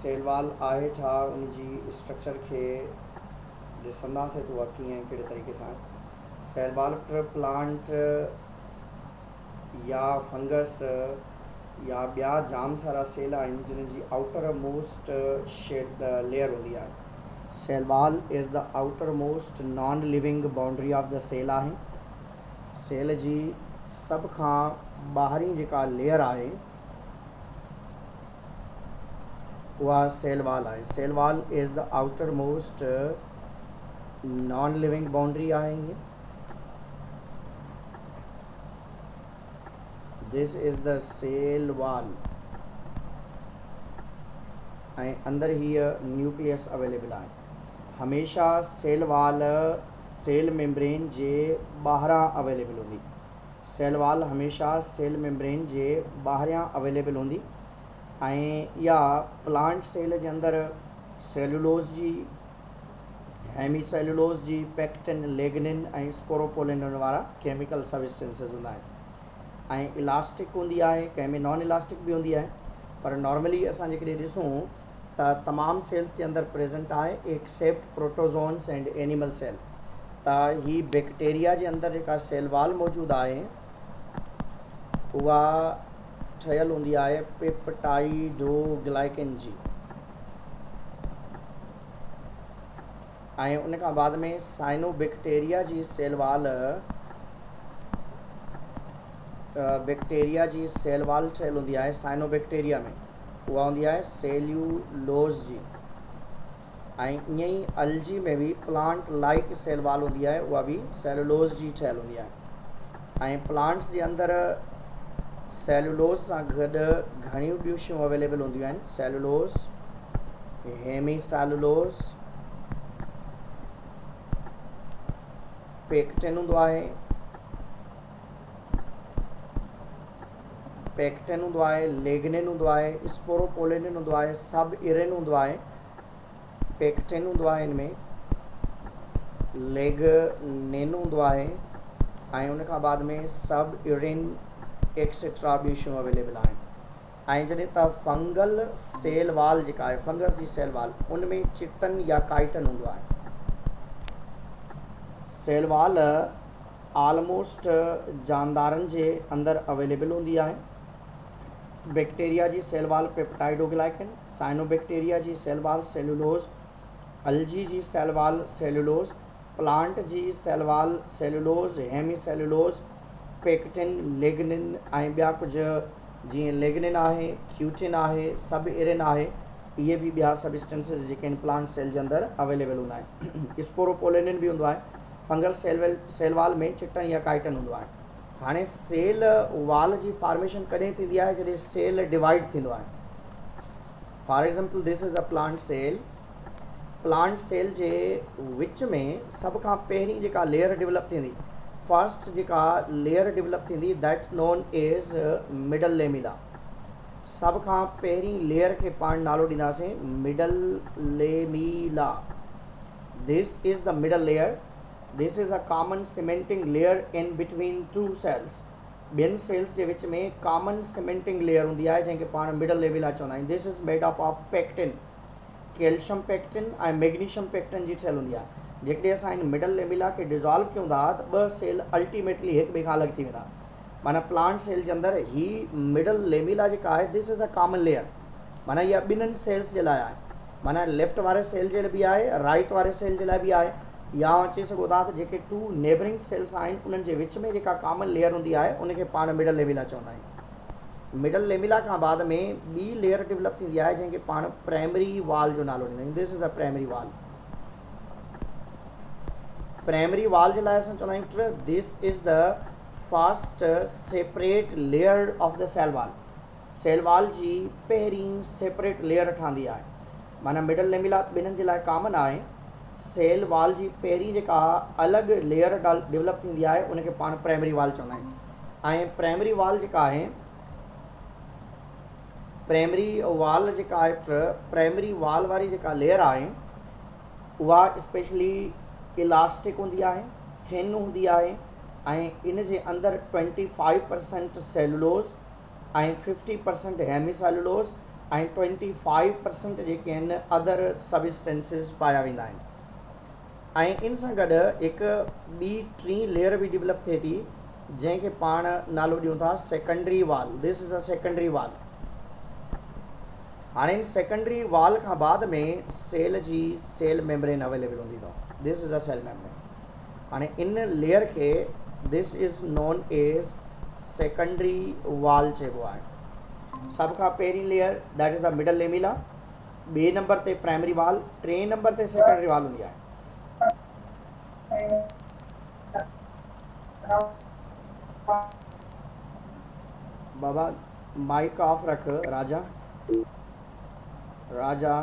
Sale wall आहे छा, उनजी स्ट्रक्चर खे ॾिसंदासीं त उहा कीअं कहिड़े तरीक़े सां सेल वाल प्लांट या फंगस या ॿिया जाम सारा सेल आहिनि जिन जी आउटर मोस्ट लेयर हूंदी आहे। Cell wall is the outer most non living boundary of the cell आहे। सेल जी सभ खां ॿाहिरीं जेका लेयर आहे उहा सेल वाल आहे। Cell wall is the outer most non living boundary आहे। This is the cell wall ऐं अंदर हीअ न्यूक्लियस अवेलेबल आहे। हमेशा सेल वाल सेल मेम्ब्रेन जे ॿाहिरां अवेलेबल हूंदी। सेल वाल हमेशा सेल मेम्ब्रेन जे ॿाहिरियां अवेलेबल हूंदी ऐं इहा प्लांट सेल जे अंदरि सेलुलोज जी, हेमीसेलुलोज जी, पेक्टिन, लिग्निन ऐं स्पोरोपोलिन वारा केमिकल सबस्टेंसेस हूंदा आहिनि ऐं इलास्टिक हूंदी आहे, कंहिं में नॉन इलास्टिक बि हूंदी आहे, पर नॉर्मली असां जेकॾहिं ॾिसूं त तमामु सेल्स जे अंदरि प्रेजेंट आहे एक्सेप्ट प्रोटोज़ोन्स एंड एनिमल सेल। त ही बैक्टीरिया जे अंदरि जेका सेल वाल मौजूदु आहे उहा ठहियल हूंदी आहे पेप्टाइडोग्लाइकन जी ऐं उन खां बाद में साइनोबैक्टीरिया जी सेल वाल बैक्टीरिया जी सेल वाल ठहियल हूंदी आहे। साइनोबैक्टीरिया में उहा हूंदी आहे सेल्यूलोज जी ऐं ईअं ई अल्जी में बि प्लांट लाइक सेल वाल हूंदी आहे, उहा बि सेलुलोज जी ठहियल हूंदी आहे ऐं प्लांट्स जे अंदरि सेलुलोज सां गॾु घणियूं ॿियूं शयूं अवेलेबल हूंदियूं आहिनि। सेलुलोज, हेमीसेलुलोज, पेक्टिन हूंदो आहे, लिग्निन हूंदो आहे, स्पोरोपोलिन हूंदो आहे, सब इरिन हूंदो आहे, पेक्टिन हूंदो आहे, हिन में लिग्निन हूंदो आहे ऐं उन खां बाद में सब इरिन एक्सेट्रा ॿियूं शयूं अवेलेबल आहिनि। ऐं जॾहिं त फंगल सेल वाल जेका आहे, फंगस जी सेल वाल, उन में चिटन या काइटन हूंदो आहे। सेल वाल ऑलमोस्ट जानदारनि जे अंदरि अवेलेबल हूंदी आहे। बैक्टीरिया जी सेल वाल पेप्टाइडोग्लाइकन, साइनोबैक्टीरिया जी सेल वाल सेलुलोज, अल्जी जी सेल वाल सेलुलोज, प्लांट जी cell wall cellulose, hemicellulose, pectin, lignin ऐं ॿिया कुझु जीअं लिग्निन आहे, क्यूटिन आहे, सब इरिन आहे, इहे बि ॿिया सबस्टेंसेस जेके आहिनि प्लांट सेल जे अंदरि अवेलेबल हूंदा आहिनि। स्पोरोपोलिन बि हूंदो आहे। फंगल सेल वाल में चिटन या काइटन हूंदो आहे। हाणे सेल वाल जी फॉर्मेशन कॾहिं थींदी आहे, जॾहिं सेल डिवाइड थींदो आहे। For example this is a plant cell. Plant cell जे विच में सभ खां पहिरीं जेका लेयर डेवलप थींदी, फर्स्ट जेका लेयर डेवलप थींदी, that's known as middle lamella. सभ खां पहिरीं लेयर खे पाण नालो ॾींदासीं middle lamella. This is the middle layer. This is a common cementing layer in between two cells. ॿियनि सेल्स जे विच में कॉमन सीमेंटिंग लेयर हूंदी आहे जंहिंखे पाण मिडल लेमिला चवंदा आहियूं। This is made up of pectin, calcium pectin ऐं मैग्नीशियम पेक्टिन जी ठहियल हूंदी आहे। जेकॾहिं असां हिन मिडल लेमिला खे डिज़ोल्व कयूं था त ॿ सेल अल्टीमेटली हिक ॿिए खां अलॻि थी वेंदा। माना प्लांट सेल जे अंदरि ही मिडल लेमिला जेका आहे, this is a common layer. माना इहा ॿिन्हिनि सेल्स जे लाइ आहे। माना लेफ्ट वारे सेल जे लाइ बि आहे, राइट वारे सेल जे लाइ बि आहे। या चई सघो था त जेके टू नेबरिंग सेल्स आहिनि उन्हनि जे विच में जेका कॉमन लेयर हूंदी आहे उनखे पाण मिडल लेमिला चवंदा आहियूं। मिडल लेमिला खां बाद में ॿी लेयर डेवलप थींदी आहे जंहिंखे पाण प्राइमरी वाल जो नालो ॾींदा आहियूं। This is a primary wall. Primary wall जे लाइ असां चवंदा आहियूं this is the first separate layer of the cell wall. Cell wall जी पहिरीं सेपरेट लेयर ठहंदी आहे। माना मिडल लेमिला ॿिन्हिनि जे लाइ कॉमन आहे। सेल वाल जी पहिरीं जेका अलॻि लेयर डेवलप थींदी आहे उनखे पाण प्राइमरी वाल चवंदा आहियूं। ऐं प्राइमरी वाल जेका आहे, प्राइमरी वाल वारी जेका लेयर आहे उहा स्पेशली इलास्टिक हूंदी आहे, थिन हूंदी आहे ऐं इन जे अंदरि 25% सेलुलोज ऐं 50% हेमीसेलुलोज ऐं 25% जेके आहिनि अदर सबस्टेंसिस पाया वेंदा आहिनि। ऐं इन सां गॾु हिकु ॿी टी लेयर बि डेवलप थिए थी जंहिंखे पाण नालो ॾियूं था secondary wall. This is a secondary wall. हाणे इन सेकेंडरी वाल खां बाद में सेल जी सेल मेम्ब्रेन अवेलेबल हूंदी अथव। This is a cell membrane. हाणे इन लेयर खे this is known as secondary wall चइबो आहे। सभ खां पहिरीं layer that is the middle lamella, ॿिए नंबर ते प्राइमरी वाल, टे नंबर ते सेकेंडरी वाल हूंदी आहे। बाबा माइक ऑफ रख। राजा राजा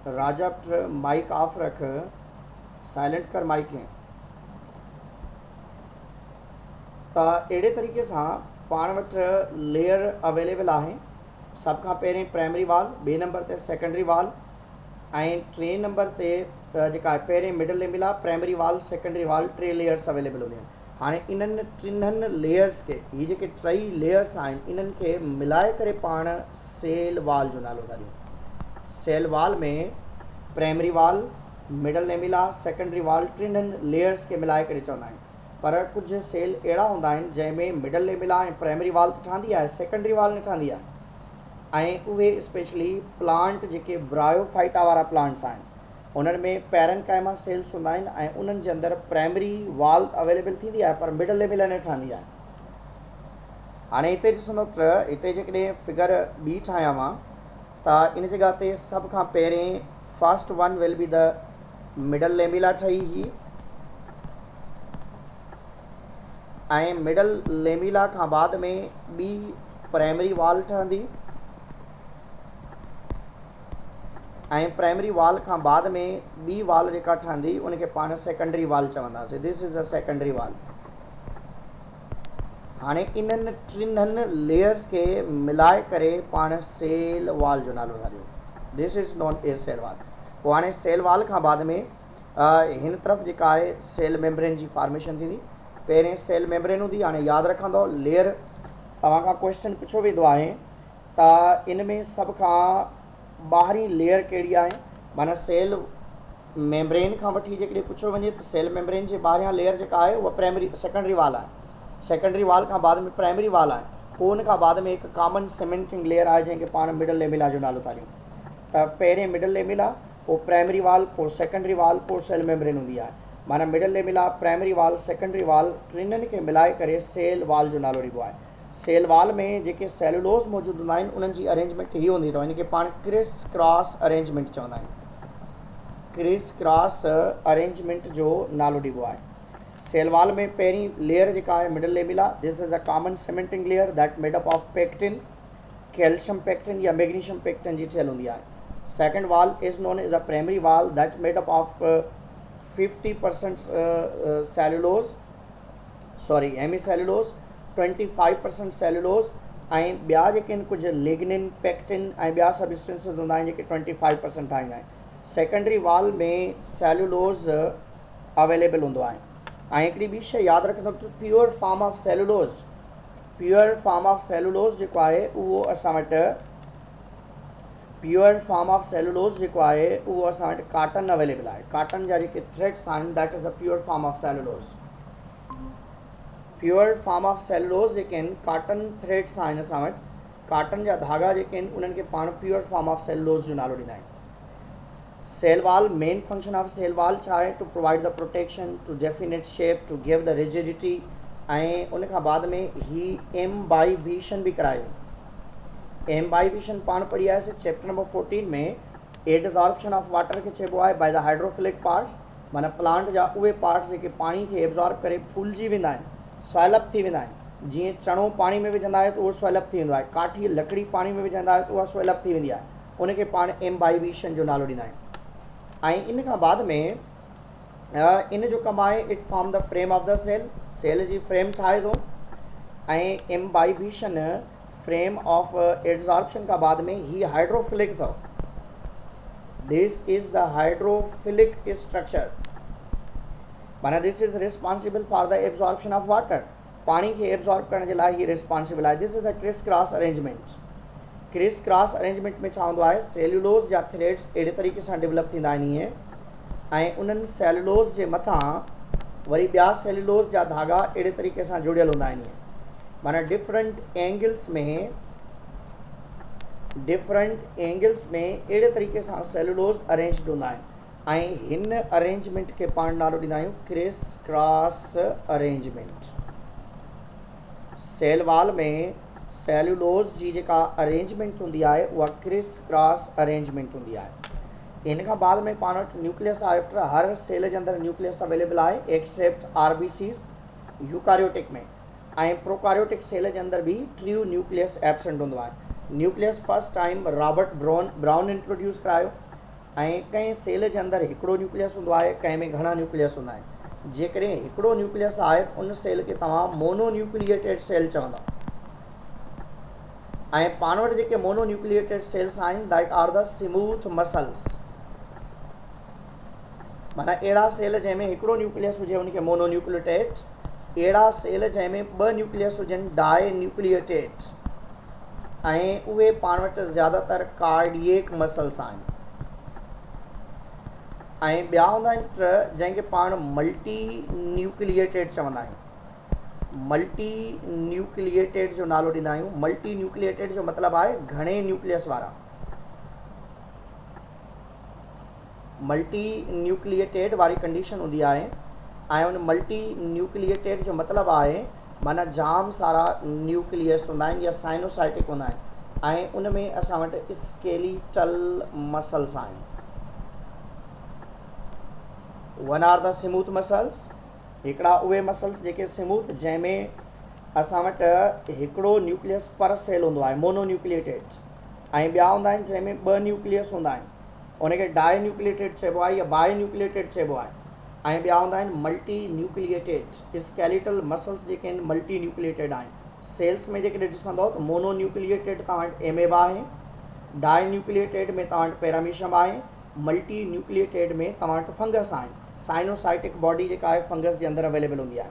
राजा माइक ऑफ रख, साइलेंट कर माइक खे। त अहिड़े तरीक़े सां पाण वटि लेयर अवेलेबल आहे। सभ खां पहिरीं प्राइमरी वाल, ॿिए नंबर ते सेकेंडरी वाल ऐं टे नंबर ते जेका आहे पहिरें मिडल लेमिला, प्राइमरी वाल, सेकेंडरी वाल, टे लेयर्स अवेलेबल हूंदियूं आहिनि। हाणे इन्हनि टिन्हनि लेयर्स खे, हीअ जेके टई लेयर्स आहिनि इन्हनि खे मिलाए करे पाण सेल वाल जो नालो था ॾियूं। सेल वाल में प्राइमरी वाल, मिडल लेमिला, सेकेंडरी वाल, टिन्हनि लेयर्स खे मिलाए करे चवंदा आहिनि। पर कुझु सेल अहिड़ा हूंदा आहिनि जंहिंमें मिडल लेमिला ऐं प्राइमरी वाल ठहंदी आहे, सेकेंडरी वाल न ठहंदी आहे। ऐं उहे स्पेशली प्लांट जेके ब्रायोफाइटा वारा प्लांट्स आहिनि उन्हनि में पैरेनकाइमा सेल्स हूंदा आहिनि ऐं उन्हनि जे अंदरि प्राइमरी वाल अवेलेबल थींदी आहे पर मिडल लेमिला न ठहंदी आहे। हाणे हिते ॾिसंदो त हिते जेकॾहिं फिगर ॿी ठाहियां मां त इन जॻह ते सभ खां पहिरें first one will be the middle lamella ठही ही, ऐं मिडल लेमिला खां बाद में ॿी प्राइमरी वाल ठहंदी ऐं प्राइमरी वाल खां बाद में ॿी वाल जेका ठहंदी उनखे पाण सेकेंडरी वाल चवंदासीं। This is a secondary wall. हाणे इन्हनि टिन्हनि लेयर्स खे मिलाए करे पाण सेल वाल जो नालो था ॾियूं। This is known age cell wall. पोइ हाणे सेल वाल खां बाद में हिन तरफ़ जेका आहे सेल मेम्ब्रेन जी फॉर्मेशन थींदी। पहिरें सेल मेम्ब्रेन हूंदी। हाणे यादि रखंदो लेयर तव्हां खां क्वेश्चन पुछियो वेंदो आहे त इन में सभ खां ॿाहिरीं लेयर कहिड़ी आहे, माना सेल मेम्ब्रेन खां वठी जेकॾहिं पुछियो वञे त सेल मेम्ब्रेन जे ॿाहिरियां लेयर जेका आहे उहा प्राइमरी सेकेंडरी वाल आहे। सेकेंडरी वाल खां बाद में प्राइमरी वाल आहे। पोइ उन खां बाद में हिकु कॉमन सीमेंटिंग लेयर आहे जंहिंखे पाण मिडल लेमिला जो नालो था ॾियूं। त पहिरें मिडल लेमिला, पोइ प्राइमरी वाल, पोइ सेकेंडरी वाल, पोइ सेल मेम्ब्रेन हूंदी आहे। माना मिडल लेमिला, प्राइमरी वाल, सेकेंडरी वाल टिन्हनि खे मिलाए करे सेल वाल जो नालो ॾिबो आहे। सेल वाल में जेके सेलुलोज मौजूदु हूंदा आहिनि उन्हनि जी अरेंजमेंट हीअ हूंदी अथव। इनखे पाण क्रिस क्रॉस अरेंजमेंट चवंदा आहिनि। क्रिस क्रॉस अरेंजमेंट जो नालो ॾिबो आहे। सेल वाल में पहिरीं लेयर जेका आहे middle lamella, this is a common cementing layer that made up of pectin, calcium pectin या मैग्नीशियम पेक्टिन जी ठहियल हूंदी आहे। Second wall is known as a primary wall that made up of 50% cellulose, sorry hemicellulose, 25% cellulose ऐं ॿिया जेके आहिनि कुझु लिग्निन, पेक्टिन ऐं ॿिया सबस्टेंसिस हूंदा आहिनि जेके 25% ठाहींदा आहिनि। सेकेंडरी वाल में सेलुलोज अवेलेबल हूंदो आहे। ऐं हिकिड़ी ॿी शइ यादि रखंदो pure form of cellulose, pure form of cellulose जेको आहे उहो असां वटि प्योर फॉर्म ऑफ सेलुलोज जेको आहे उहो असां वटि कॉटन अवेलेबल आहे। कॉटन जा जेके थ्रेड्स आहिनि that is a pure form of cellulose. Pure form of cellulose जेके आहिनि कॉटन थ्रेड्स आहिनि असां वटि, कॉटन जा धागा जेके आहिनि उन्हनि खे पाण प्योर फॉर्म ऑफ सेलुलोज जो नालो ॾींदा आहियूं। Cell wall, main function of cell wall छा आहे? To provide the protection, to definite shape, to give the rigidity ऐं उन खां बाद में ही एम्बाइबिशन बि करायो। एम्बाइबिशन पाण पढ़ी आयासीं चैप्टर नंबर 14 में। एडजॉर्प्शन ऑफ वाटर खे चइबो आहे बाय द हाइड्रोफिलिक पार्ट्स, माना प्लांट जा उहे पार्ट्स जेके पाणी खे एब्जॉर्ब करे फूलजी वेंदा आहिनि, स्वेलअप थी वेंदा आहिनि। जीअं चणो पाणी में विझंदा आहियो त उहो स्वेलअप थी वेंदो आहे, काठी लकड़ी पाणी में विझंदा आहियो त उहा स्वेलअप थी वेंदी आहे, उनखे पाण एम्बाइबिशन जो नालो ॾींदा आहियूं। ऐं इन खां बाद में इन जो कमु आहे it form the frame of the cell, cell जी फ्रेम ठाहे थो। ऐं एम्बाइबिशन फ्रेम ऑफ एब्जॉर्प्शन खां बाद में ही हाइड्रोफिलिक अथव। This is the hydrophilic structure, माना this is responsible for the absorption of water. पानी खे एब्जॉर्ब करण जे लाइ ही रिस्पॉन्सिबल आहे। This is a criss cross arrangement. Criss cross arrangement में छा हूंदो आहे, सेल्यूलोज जा थ्रेड्स अहिड़े तरीक़े सां डेवलप थींदा आहिनि ईअं, ऐं उन्हनि सेल्यूलोज जे मथां वरी ॿिया सेल्यूलोज जा धागा अहिड़े तरीक़े सां जुड़ियल हूंदा आहिनि ईअं, माना डिफरेंट एंगल्स में अहिड़े तरीक़े सां सेल्यूलोज अरेंज्ड हूंदा आहिनि, ऐं हिन अरेंजमेंट खे पाण नालो ॾींदा आहियूं criss cross arrangement. Cell wall में सेल्यूलोज जी जेका अरेंजमेंट हूंदी आहे उहा क्रिस क्रॉस अरेंजमेंट हूंदी आहे। इन खां बाद में पाण वटि न्यूक्लियस आहे। हर सेल जे अंदरि न्यूक्लियस अवेलेबल आहे एक्सेप्ट आरबीसीज यूकारियोटिक में, ऐं प्रोकारियोटिक सेल जे अंदरि बि ट्रू न्यूक्लियस एब्सेंट हूंदो आहे। Nucleus first time Robert brown introduce करायो, ऐं कंहिं सेल जे अंदरि हिकिड़ो न्यूक्लियस हूंदो आहे, कंहिं में घणा न्यूक्लियस हूंदा आहिनि। जेकॾहिं हिकिड़ो न्यूक्लियस आहे उन सेल खे तव्हां मोनोन्यूक्लिएटेड सेल चवंदा, ऐं पाण वटि जेके मोनोन्यूक्लिएटेड सेल्स आहिनि that are the smooth muscles, माना अहिड़ा सेल जंहिंमें हिकिड़ो न्यूक्लियस हुजे उनखे मोनोन्यूक्लिएटेड, अहिड़ा सेल जंहिंमें ॿ न्यूक्लियस हुजनि डाई न्यूक्लिएटेड, ऐं उहे पाण वटि ज़्यादातर कार्डिएक मसल्स आहिनि, ऐं ॿिया हूंदा आहिनि जंहिंखे पाण मल्टी न्यूक्लिएटेड चवंदा आहियूं। मल्टी न्यूक्लिएटेड जो नालो ॾींदा आहियूं। मल्टी न्यूक्लिएटेड जो मतिलबु आहे घणे न्यूक्लियस वारा। मल्टी न्यूक्लिएटेड वारी कंडीशन हूंदी आहे, ऐं उन मल्टी न्यूक्लिएटेड जो मतिलबु आहे माना जाम सारा न्यूक्लियस हूंदा आहिनि या साइनोसाइटिक हूंदा आहिनि, ऐं उन में असां वटि स्केलेटल मसल्स आहिनि। One are the smooth muscles, हिकिड़ा उहे मसल्स जेके स्मूथ जंहिंमें असां वटि हिकिड़ो न्यूक्लियस पर सेल हूंदो आहे मोनोन्यूक्लिएटेड, ऐं ॿिया हूंदा आहिनि जंहिंमें ॿ न्यूक्लियस हूंदा आहिनि, उनखे डाई न्यूक्लिएटेड चइबो आहे या बाई न्यूक्लिएटेड चइबो आहे, ऐं ॿिया हूंदा आहिनि मल्टी न्यूक्लिएटेड स्केलेटल मसल्स जेके आहिनि मल्टी न्यूक्लिएटेड आहिनि। सेल्स में जेकॾहिं ॾिसंदव त मोनोन्यूक्लिएटेड तव्हां वटि एमेबा आहे, डाई न्यूक्लिएटेड में तव्हां वटि पैरामीशियम आहे, मल्टी न्यूक्लिएटेड में तव्हां वटि फंगस आहिनि। साइनोसाइटिक बॉडी जेका आहे फंगस जे अंदरि अवेलेबल हूंदी आहे।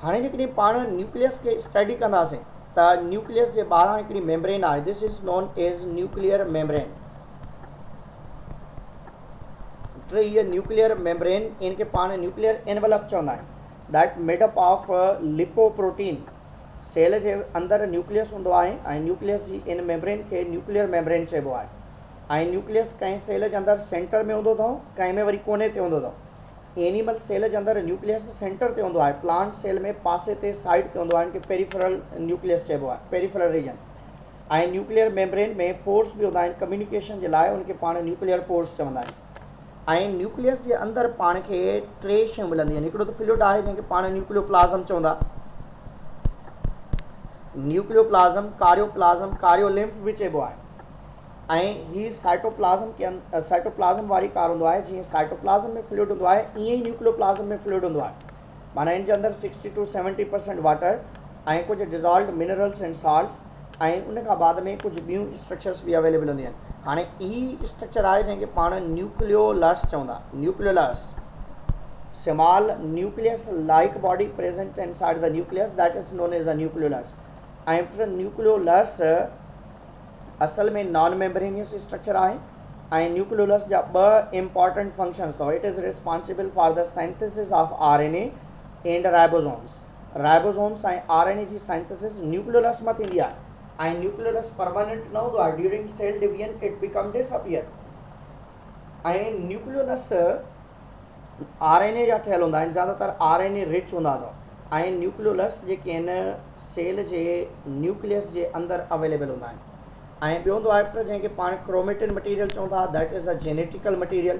हाणे जेकॾहिं पाण न्यूक्लियस खे स्टडी कंदासीं त न्यूक्लियस जे ॿाहिरां हिकिड़ी मेम्ब्रेन आहे, this is known as nuclear membrane. हीअ न्यूक्लियर मेम्ब्रेन इनखे पाण न्यूक्लियर एनवलप चवंदा आहिनि, that made up of lipoprotein. Cell जे अंदरि न्यूक्लियस हूंदो आहे, ऐं न्यूक्लियस जी इन मेम्ब्रेन खे न्यूक्लियर मेम्ब्रेन चइबो आहे, ऐं न्यूक्लियस कंहिं सेल जे अंदरि सेंटर में हूंदो अथव, कंहिं में वरी कोने ते हूंदो अथव। एनिमल सेल जे अंदरि न्यूक्लियस सेंटर ते हूंदो आहे, प्लांट सेल में पासे ते साइड ते हूंदो आहे, इनखे पेरिफेरल न्यूक्लियस चइबो आहे, पेरिफेरल रीजन। ऐं न्यूक्लियर मेम्ब्रेन में पोर्स बि हूंदा आहिनि कम्युनिकेशन जे लाइ, उनखे पाण न्यूक्लियर पोर्स चवंदा आहिनि। ऐं न्यूक्लियस जे अंदरि पाण खे टे शयूं मिलंदियूं आहिनि। हिकिड़ो त फ्लूइड आहे जंहिंखे पाण न्यूक्लियोप्लाज़म चवंदा, न्यूक्लियोप्लाज़म, कारियोप्लाज़म, कारियोलिम्फ बि चइबो आहे, ऐं ही साइटोप्लाज़म के साइटोप्लाज़म वारी कार हूंदो आहे। जीअं साइटोप्लाज़म में फ्लूइड हूंदो आहे ईअं ई न्यूक्लियोप्लाज़म में फ्लूइड हूंदो आहे, माना इन जे अंदरि 60 to 70% वाटर ऐं कुझु डिज़ॉल्व्ड मिनरल्स एंड साल्ट, ऐं उन खां बाद में कुझु ॿियूं स्ट्रक्चर्स बि अवेलेबल हूंदियूं आहिनि। हाणे ई स्ट्रक्चर आहे जंहिंखे पाण न्यूक्लियोलस चवंदा। Nucleolus, small nucleus like body present inside the nucleus, that is known as the nucleolus. ऐं न्यूक्लियोलस असल में नॉन मेम्ब्रेनियस स्ट्रक्चर आहे, ऐं न्यूक्लियोलस जा ॿ इम्पॉर्टेंट फंक्शन्स अथव। It is responsible for the synthesis of RNA and ribosomes. Ribosomes ऐं RNA जी सिंथेसिस न्यूक्लियोलस मां थींदी आहे, ऐं न्यूक्लियोलस परमानेंट न हूंदो आहे, during cell division it become disappear. ऐं न्यूक्लियोलस RNA जा ठहियल हूंदा आहिनि, ज़्यादातर RNA रिच हूंदा अथव, ऐं न्यूक्लियोलस जेके आहिनि सेल जे न्यूक्लियस जे अंदरि अवेलेबल हूंदा आहिनि। ऐं ॿियो हूंदो आहे जंहिंखे पाण क्रोमेटिन मटीरियल चवंदा, that is a genetical material.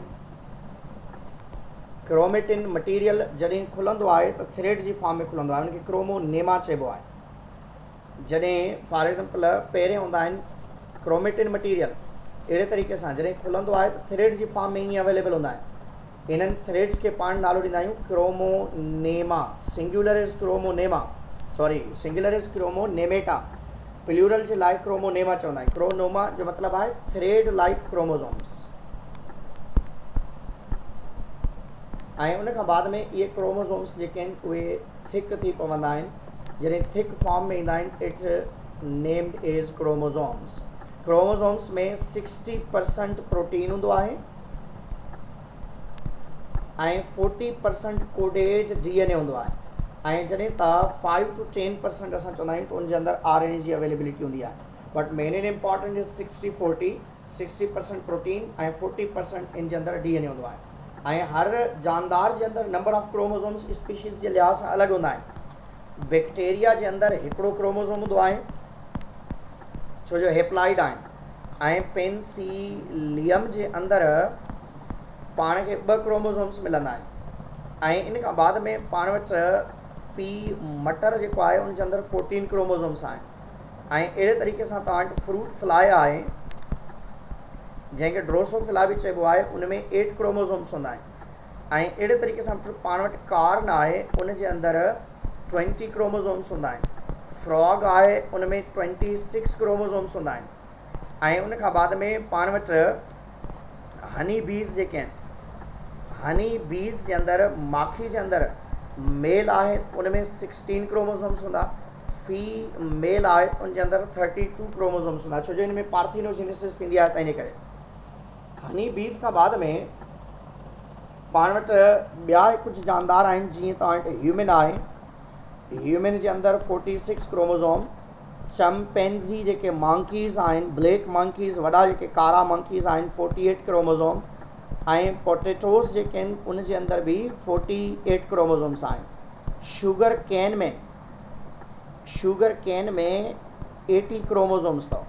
Chromatin material जॾहिं खुलंदो आहे त थ्रेड जी फॉर्म में खुलंदो आहे, उनखे क्रोमोनेमा चइबो आहे। जॾहिं फॉर एग्जाम्पल पहिरें हूंदा आहिनि क्रोमेटिन मटीरियल अहिड़े तरीक़े सां, जॾहिं खुलंदो आहे त थ्रेड जी फॉर्म में ईअं अवेलेबल हूंदा आहिनि। इन्हनि थ्रेड्स खे पाण नालो ॾींदा आहियूं chromonema. Singular is chromonema, sorry singular is chromonemata, plural जे लाइ क्रोमोनेमा चवंदा आहिनि। क्रोमोनेमा जो मतिलबु आहे थ्रेड लाइक क्रोमोसोम्स। ऐं उन खां बाद में इहे क्रोमोसोम्स जेके आहिनि उहे थिक थी पवंदा आहिनि, जॾहिं थिक फॉर्म में ईंदा आहिनि, it's named as chromosomes. Chromosomes में 60% प्रोटीन हूंदो आहे ऐं 40% कोडेज DNA हूंदो आहे, ऐं जॾहिं त 5 to 10% असां चवंदा आहियूं त उनजे अंदरि RNA जी अवेलेबिलिटी हूंदी आहे। But main and important is 60-40, 60% protein ऐं 40% इन जे अंदरि DNA हूंदो आहे। ऐं हर जानदार जे अंदरि नंबर ऑफ क्रोमोसोम्स स्पीशीज़ जे लिहाज़ सां अलॻि हूंदा आहिनि। बैक्टीरिया जे अंदरि हिकिड़ो क्रोमोसोम हूंदो आहे छो जो हेप्लाइड आहिनि, ऐं पेनिसिलियम जे अंदरि पाण खे 2 क्रोमोसोम्स मिलंदा आहिनि, ऐं इन खां बाद में पाण वटि पी मटर जेको आहे उनजे अंदरि 14 क्रोमोसोम्स आहिनि। ऐं अहिड़े तरीक़े सां तव्हां वटि फ्रूट फ्लाई आहे जंहिंखे ड्रोसोफिला बि चइबो आहे, उनमें 8 क्रोमोसोम्स हूंदा आहिनि। ऐं अहिड़े तरीक़े सां पाण वटि कार्न आहे, उनजे अंदरि 20 क्रोमोसोम्स हूंदा आहिनि। फ्रॉग आहे, उनमें 26 क्रोमोसोम्स हूंदा आहिनि। ऐं उन खां बाद में पाण वटि हनी बीज जेके आहिनि, हनी बीज जे अंदरि माखी जे अंदरि मेल आहे, उनमें 16 क्रोमोसोम्स हूंदा, फीमेल आहे उनजे अंदरि 32 क्रोमोसोम्स हूंदा, छो जो हिन में पार्थिनोजेनेसिस थींदी आहे, त इन करे। हनी बीज खां बाद में पाण वटि ॿिया कुझु जानदार आहिनि, जीअं तव्हां वटि ह्यूमन आहे, ह्यूमन जे अंदरि 46 क्रोमोसोम, चम्पेंजी जेके मंकीज़ आहिनि, ब्लैक मंकीज़, वॾा जेके कारा मंकीज़ आहिनि, 48 क्रोमोसोम, ऐं पोटेटोस जेके आहिनि उनजे अंदरि बि 48 क्रोमोसोम्स आहिनि। शुगर केन में 80 क्रोमोसोम्स अथव,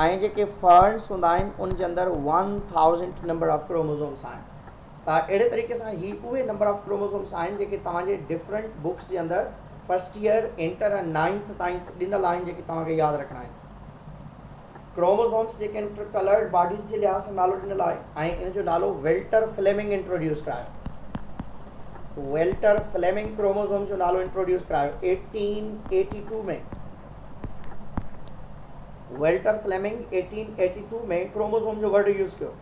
ऐं जेके फर्न्स हूंदा आहिनि उनजे अंदरि 1000 नंबर ऑफ क्रोमोसोम्स आहिनि। त अहिड़े तरीक़े सां ही उहे नंबर ऑफ क्रोमोसोम्स आहिनि जेके तव्हांजे डिफरेंट बुक्स जे अंदरि फर्स्ट ईयर, इंटर ऐं 9th ताईं ॾिनल आहिनि, जेके तव्हांखे यादि रखणा आहिनि। क्रोमोसोम्स जेके आहिनि कलर्ड बॉडीज़ जे लिहाज़ सां नालो ॾिनल आहे, ऐं इन जो नालो वेल्टर फ्लेमिंग इंट्रोड्यूस करायो। वेल्टर फ्लेमिंग क्रोमोसोम जो नालो इंट्रोड्यूस करायो 1882 में। वेल्टर फ्लेमिंग 1882 में क्रोमोसोम जो वर्ड यूज़ कयो,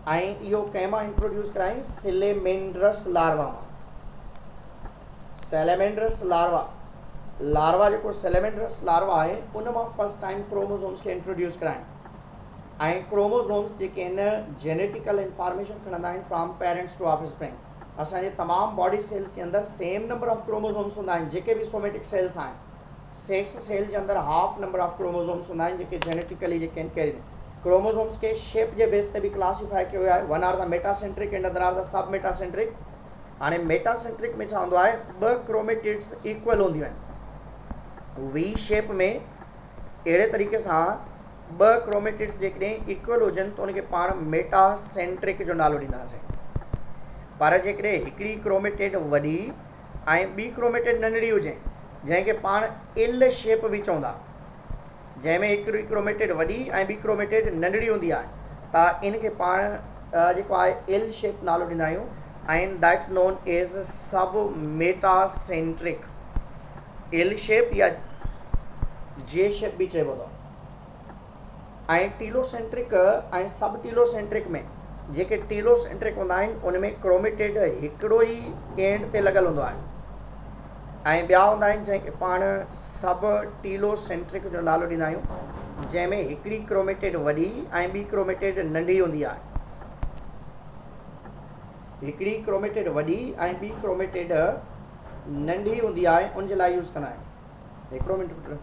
ऐं इहो कंहिं मां इंट्रोड्यूस कराई? सेलेमेंड्रस लार्वा मां। सेलेमेंड्रस लार्वा जेको सेलेमेंड्रस लार्वा आहे, उन मां फर्स्ट टाइम क्रोमोसोम्स खे इंट्रोड्यूस कराइनि। ऐं क्रोमोसोम्स जेके आहिनि जेनेटिकल इंफॉर्मेशन खणंदा आहिनि फ्रॉम पेरेंट्स टू ऑफस्प्रिंग। असांजे तमामु बॉडी सेल्स जे अंदरि सेम नंबर ऑफ क्रोमोसोम्स हूंदा आहिनि, जेके बि सोमेटिक सेल्स आहिनि। सेक्स सेल जे अंदरि हाफ नंबर ऑफ क्रोमोसोम्स हूंदा आहिनि, जेके जेनेटिकली जेके आहिनि कैरी। क्रोमोसोम्स के शेप जे बेस ते भी क्लासिफाई किया हुआ है। One are the metacentric and other are the sub metacentric. हाणे मेटासेंट्रिक में छा हूंदो आहे, ॿ क्रोमेटिड्स इक्वल हूंदियूं आहिनि। वी शेप में अहिड़े तरीक़े सां ॿ क्रोमेटिड्स जेकॾहिं इक्वल हुजनि त उनखे पाण मेटासेंट्रिक जो नालो ॾींदासीं। पर जेकॾहिं हिकिड़ी क्रोमेटिड वॾी ऐं ॿी क्रोमेटिड नंढड़ी हुजे, जंहिंखे पाण इल शेप बि चवंदा, जंहिंमें हिकिड़ी क्रोमेटिड वॾी ऐं ॿी क्रोमेटिड नंढड़ी हूंदी आहे, त इनखे पाण जेको आहे एल शेप नालो ॾींदा आहियूं, एंड दैट्स नोन एज सब मेटासेंट्रिक। एल शेप या जे शेप भी चइबो अथव। ऐं टीलोसेंट्रिक ऐं सब टीलोसेंट्रिक में जेके टीलोसेंट्रिक हूंदा आहिनि, उनमें क्रोमेटिड हिकिड़ो ई एंड ते लॻल हूंदो आहे, ऐं ॿिया हूंदा आहिनि जंहिंखे पाण सब टीलोसेंट्रिक जो नालो ॾींदा आहियूं, जंहिंमें हिकिड़ी क्रोमेटिड वॾी ऐं ॿी क्रोमेटिड नंढी हूंदी आहे। हिकिड़ी क्रोमेटिड वॾी ऐं ॿी क्रोमेटिड नंढी हूंदी आहे, उनजे लाइ यूज़ कंदा आहियूं। हिकिड़ो मिंट पुट।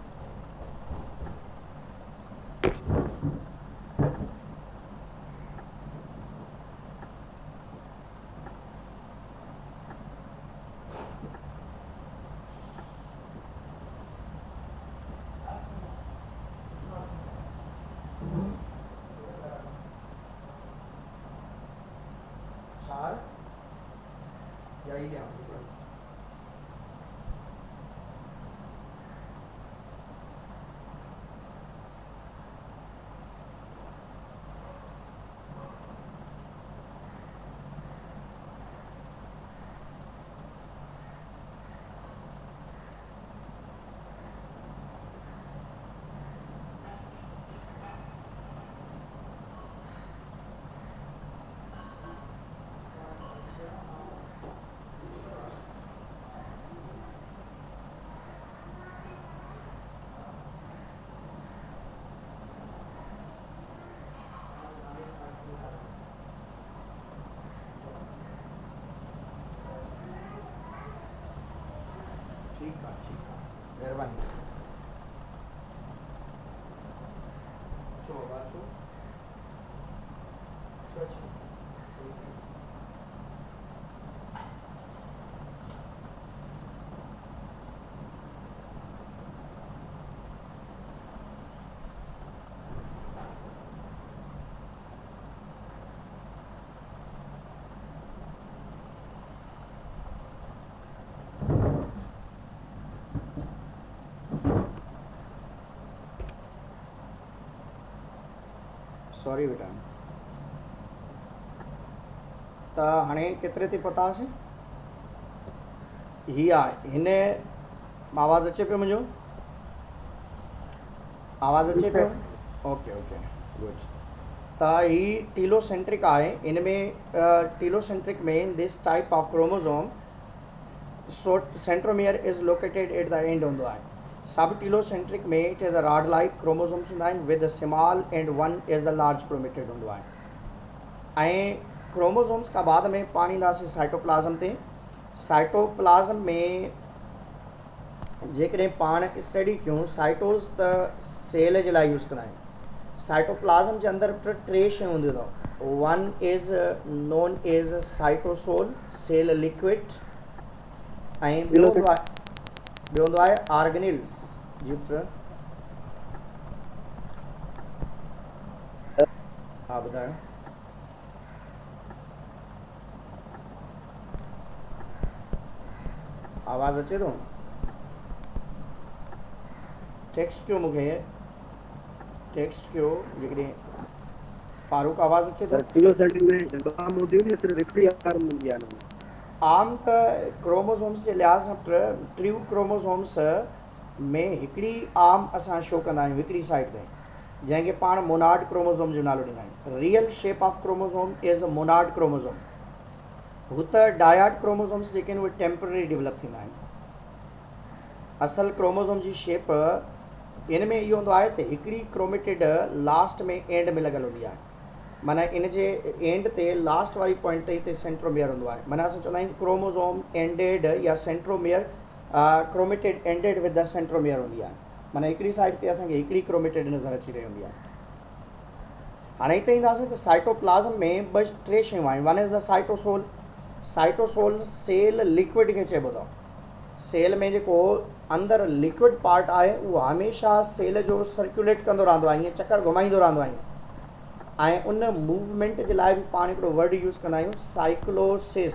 महिरबानी। सॉरी बेटा। त हाणे केतिरे ते पहुतासीं? ही आहे हिन आवाज़ अचे पियो मुंहिंजो? आवाज़ अचे पियो? Okay okay good. त ही टीलोसेंट्रिक आहे। इन में टीलोसेंट्रिक में this type of chromosome centromere is located at the end हूंदो आहे। सब टीलोसेंट्रिक में it is a rod like chromosomes हूंदा आहिनि with small and one is the large chromatid हूंदो आहे। ऐं क्रोमोसोम्स खां बाद में पाण ईंदासीं साइटोप्लाज़म ते। साइटोप्लाज़म में जेकॾहिं पाण स्टडी कयूं साइटोज़ त सेल जे लाइ यूज़ कंदा आहियूं। साइटोप्लाज़म जे अंदरि टे शयूं हूंदियूं अथव। One is known as cytosol cell liquid, ऐं ॿियो हूंदो आहे ऑर्गेनिल। जी हाँ बताएं। आवाज़ अचे तो? टेक्स्ट क्यों मुझे टेक्स्ट क्यों जेकॾहिं फारूक आवाज़ अचे तो? टीलोसेंट्रिक में दवा मोदी ने सिर्फ हिकिड़ी आकार मिलंदी आहे। आम त क्रोमोसोम्स जे लिहाज़ सां टियूं क्रोमोसोम्स में हिकिड़ी आम असां शो कंदा आहियूं हिकिड़ी साइड ते, जंहिंखे पाण मोनाड क्रोमोसोम जो नालो ॾींदा आहियूं। Real shape of chromosome is Monod chromosome. हू त डायाड क्रोमोसोम्स जेके आहिनि उहे टेम्पररी डेवलप थींदा आहिनि। असल क्रोमोसोम जी शेप इन में इहो हूंदो आहे त हिकिड़ी क्रोमेटिड लास्ट में एंड में लॻल हूंदी आहे। माना इन जे एंड ते लास्ट वारी पॉइंट ते हिते सेंट्रोमियर हूंदो आहे। माना असां चवंदा आहियूं क्रोमोसोम एंडेड या centromere chromatid ended with the centromere हूंदी आहे। माना हिकिड़ी साइड ते असांखे हिकिड़ी क्रोमेटिड नज़र अची रही हूंदी आहे। हाणे हिते ईंदासीं त साइटोप्लाज़म में टे शयूं आहिनि। One is the cytosol. Cytosol cell liquid खे चइबो अथव। सेल में जेको अंदरि लिक्विड पार्ट आहे उहो हमेशह सेल जो सर्कुलेट कंदो रहंदो आहे, ईअं चकर घुमाईंदो रहंदो आहे। ऐं उन मूवमेंट जे लाइ बि पाण हिकिड़ो वर्ड यूज़ कंदा आहियूं cyclosis.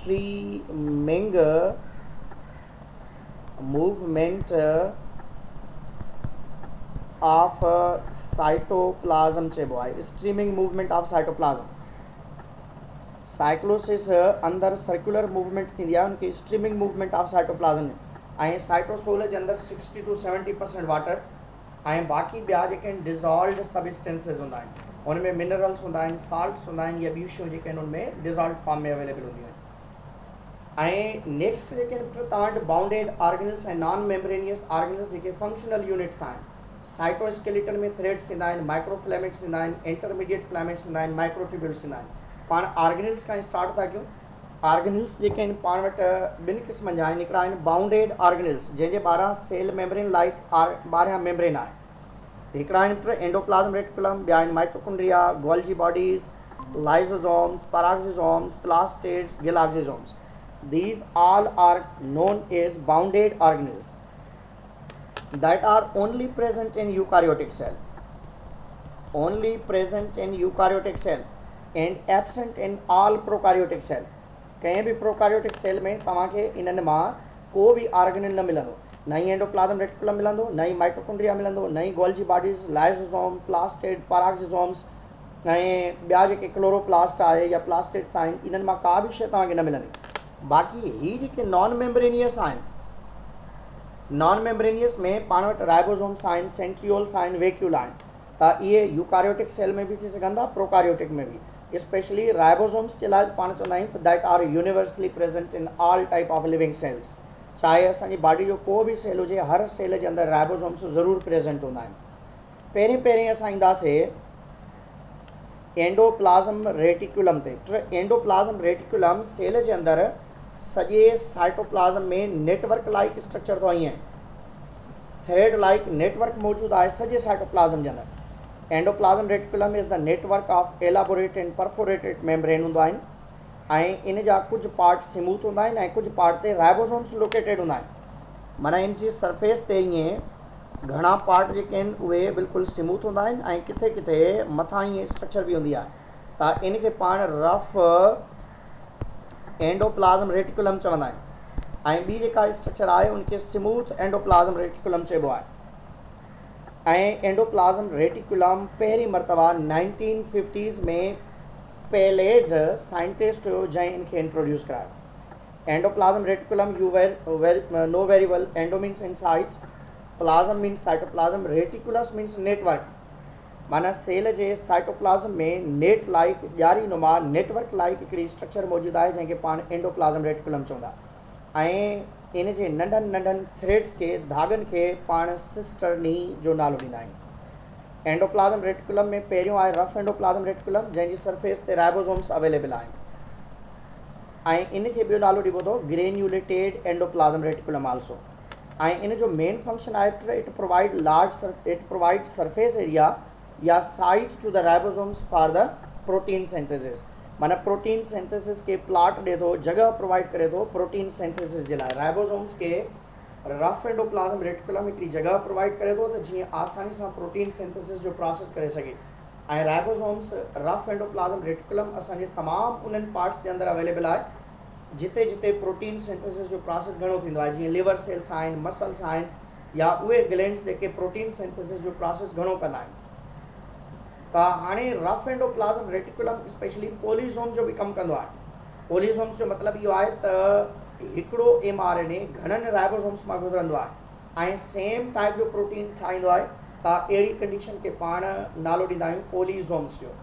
Streaming movement of cytoplasm चइबो आहे। Streaming movement of cytoplasm. Cyclosis अंदरि सर्कुलर मूवमेंट थींदी आहे, उनखे स्ट्रीमिंग मूवमेंट ऑफ साइटोप्लाज़म। ऐं साइटोसोल जे अंदरि 60 to 70% वाटर ऐं बाक़ी ॿिया जेके आहिनि डिज़ॉल्व्ड सबस्टेंसेस हूंदा आहिनि। हुन में मिनरल्स हूंदा आहिनि, साल्ट्स हूंदा आहिनि, या ॿियूं शयूं जेके आहिनि उनमें डिज़ॉल्व फॉर्म में अवेलेबल हूंदियूं आहिनि। ऐं नेक्स्ट जेके आहिनि तव्हां वटि बाउंडेड ऑर्गेनल्स ऐं नॉन मेम्ब्रेनियस ऑर्गेनल्स जेके फंक्शनल यूनिट्स आहिनि। साइटोस्केलेटन में थ्रेड्स थींदा आहिनि, माइक्रोफ्लेमेट्स थींदा आहिनि, इंटरमीडिएट फ्लेमेट्स थींदा आहिनि, माइक्रोट्यूब्यूल्स थींदा आहिनि। पाण ऑर्गेनल्स खां स्टार्ट था कयूं। ऑर्गेनल्स जेके आहिनि पाण वटि ॿिनि क़िस्मनि जा आहिनि। हिकिड़ा आहिनि बाउंडेड ऑर्गेनल्स जंहिंजे ॿाहिरां सेल मेम्ब्रेन लाइक ॿाहिरां मेम्ब्रेन आहे। हिकिड़ा आहिनि एंडोप्लाज्म रेटिकुलम, ॿिया आहिनि mitochondria, Golgi bodies, lysosomes, peroxisomes, plastids, glyoxysomes. These all are known as bounded organisms that are only present in eukaryotic cell. Only present in eukaryotic cell and absent in all prokaryotic cell. कंहिं बि prokaryotic sale में तव्हांखे इन्हनि मां को बि organelle न मिलंदो। न ही एंडोप्लाज्म रेटिकुलम मिलंदो, न ही माइटोकॉन्ड्रिया मिलंदो, न ही गोल्जी बॉडीज, लाइसोसोम, प्लास्टिड, पैराक्सिसोम्स ऐं ॿिया जेके क्लोरोप्लास्ट आहे या प्लास्टिड्स आहिनि, इन्हनि मां का बि शइ तव्हांखे न मिलंदी। बाक़ी ही जेके नॉन मेम्ब्रेनियस आहिनि, नॉन मेम्ब्रेनियस में पाण वटि राइबोसोम्स आहिनि, सेंट्रियोल्स आहिनि, वेक्यूल आहिनि। त इहे यूकार्योटिक सेल में बि थी सघंदा, प्रोकार्योटिक में बि। स्पेशली राइबोसोम्स जे लाइ पाण चवंदा आहियूं that are universally present in all type of living cells. चाहे असांजी बॉडी जो को बि सेल हुजे, हर सेल जे अंदरि राइबोसोम्स ज़रूरु प्रेजेंट हूंदा आहिनि। पहिरीं असां ईंदासीं एंडोप्लाज्म रेटिकुलम ते। एंडोप्लाज्म रेटिकुलम सेल जे अंदरि सॼे साइटोप्लाज़म में नेटवर्क लाइक स्ट्रक्चर तो आई है, थ्रेड लाइक नेटवर्क मौजूद है सॼे साइटोप्लाज़म जे अंदरि। Endoplasm reticulum is the network of elaborated and perforated membrane हूंदा आहिनि ऐं इन जा कुछ पार्ट स्मूथ होंदा आहिनि ऐं कुछ पार्ट ते राइबोसोम्स लोकेटेड होंदा आहिनि। माना इन जी सरफेस ते ईअं घणा पार्ट जेके आहिनि उहे बिल्कुलु स्मूथ होंदा आहिनि ऐं किथे किथे मथां ईअं स्ट्रक्चर बि हूंदी आहे, त इन खे पाण रफ एंडोप्लाज़म रेटिकुलम चवंदा आहिनि ऐं ॿी जेका स्ट्रक्चर आहे उनखे स्मूथ एंडोप्लाज़म रेटिकुलम चइबो आहे। ऐं एंडोप्लाज़म रेटिकुलम पहिरीं मरतबा 1950s में पेलेज साइंटिस्ट हुयो जंहिं इनखे इंट्रोड्यूस करायो। Endoplasm reticulum you know very well, endo means inside, plasm means cytoplasm, reticulus means network. माना सेल जे साइटोप्लाज़म में नेट लाइक ॼारी नुमा नेटवर्क लाइक हिकिड़ी स्ट्रक्चर मौजूदु आहे जंहिंखे पाण एंडोप्लाज़म रेटिकुलम चवंदा ऐं इन जे नंढनि नंढनि थ्रेड्स खे धागनि खे पाण सिस्टरनी जो नालो ॾींदा आहियूं। एंडोप्लाज़म रेटिकुलम में पहिरियों आहे रफ एंडोप्लाज़म रेटिकुलम जंहिंजी सरफेस ते राइबोसोम्स अवेलेबल आहिनि ऐं इन खे ॿियो नालो ॾिबो अथव ग्रेन्यूलेटेड एंडोप्लाज़म रेटिकुलम आल्सो। ऐं इन जो मेन फंक्शन आहे इट प्रोवाइड सरफेस एरिया या sites to the ribosomes for the protein synthesis. माना प्रोटीन सिंथेसिस के प्लॉट ॾिए थो, जगह प्रोवाइड करे थो प्रोटीन सिंथेसिस जे लाइ। राइबोसोम्स के रफ एंडोप्लाज़म रेटिकुलम हिकिड़ी जगह प्रोवाइड करे थो त जीअं आसानी सां प्रोटीन सिंथेसिस जो प्रोसेस करे सघे। ऐं राइबोसोम्स रफ एंडोप्लाज़म रेटिकुलम असांजे तमामु उन्हनि पार्ट्स जे अंदरि अवेलेबल आहे जिते जिते प्रोटीन सिंथेसिस जो प्रोसेस घणो थींदो आहे, जीअं लिवर सेल्स आहिनि, मसल्स आहिनि या उहे ग्लैंड्स जेके प्रोटीन सिंथेसिस जो प्रोसेस घणो कंदा आहिनि। त हाणे रफ एंडोप्लाज़म रेटिकुलम स्पेशली पोलीसोम जो बि कमु कंदो आहे। पोलीसोम्स जो मतिलबु इहो आहे त हिकिड़ो mRNA घणनि राइबोसोम्स मां गुज़रंदो आहे ऐं सेम टाइप जो प्रोटीन ठाहींदो आहे, त अहिड़ी कंडीशन खे पाण नालो ॾींदा आहियूं पोलीसोम्स जो।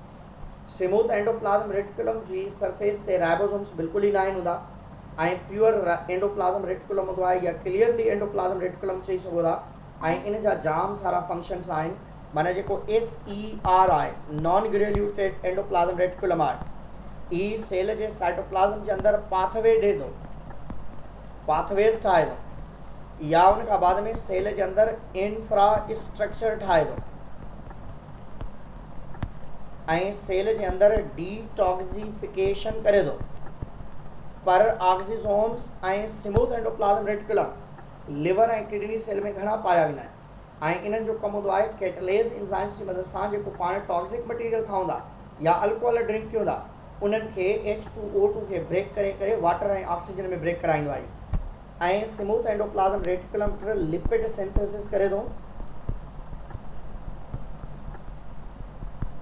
स्मूथ एंडोप्लाज़म रेटिकुलम जी सरफेस ते राइबोसोम्स बिल्कुलु ई न आहिनि हूंदा ऐं प्योर एंडोप्लाज़म रेटिकुलम हूंदो आहे या क्लियरली एंडोप्लाज़म रेटिकुलम चई सघो था ऐं इन जा जाम सारा फंक्शन्स आहिनि। माना जेको SER आहे, नॉन ग्रेन्यूलेटेड एंडोप्लाज़म रेटिकुलम आहे, ई सेल जे साइटोप्लाज़म जे अंदरि पाथवे ॾिए थो, पाथवेज ठाहे थो या उन खां बाद में सेल जे अंदरि इंफ्रास्ट्रक्चर ठाहे थो ऐं सेल जे अंदरि डिटॉक्सिफिकेशन करे थो। पर ऑक्सीसोम्स ऐं स्मूथ एंडोप्लाज़म रेटिकुलम लिवर ऐं किडनी सेल में घणा पाया वेंदा आहिनि ऐं इन्हनि जो कमु हूंदो आहे कैटलेज एंजाइम्स जी मदद सां जेको पाण टॉक्सिक मटीरियल खाऊंदा या अल्कोहल ड्रिंक कयूंदा उन्हनि खे H2O2 खे ब्रेक करे करे वाटर ऐं ऑक्सीजन में ब्रेक कराईंदो आहे। ऐं smooth endoplasm reticulum lipid synthesis करे थो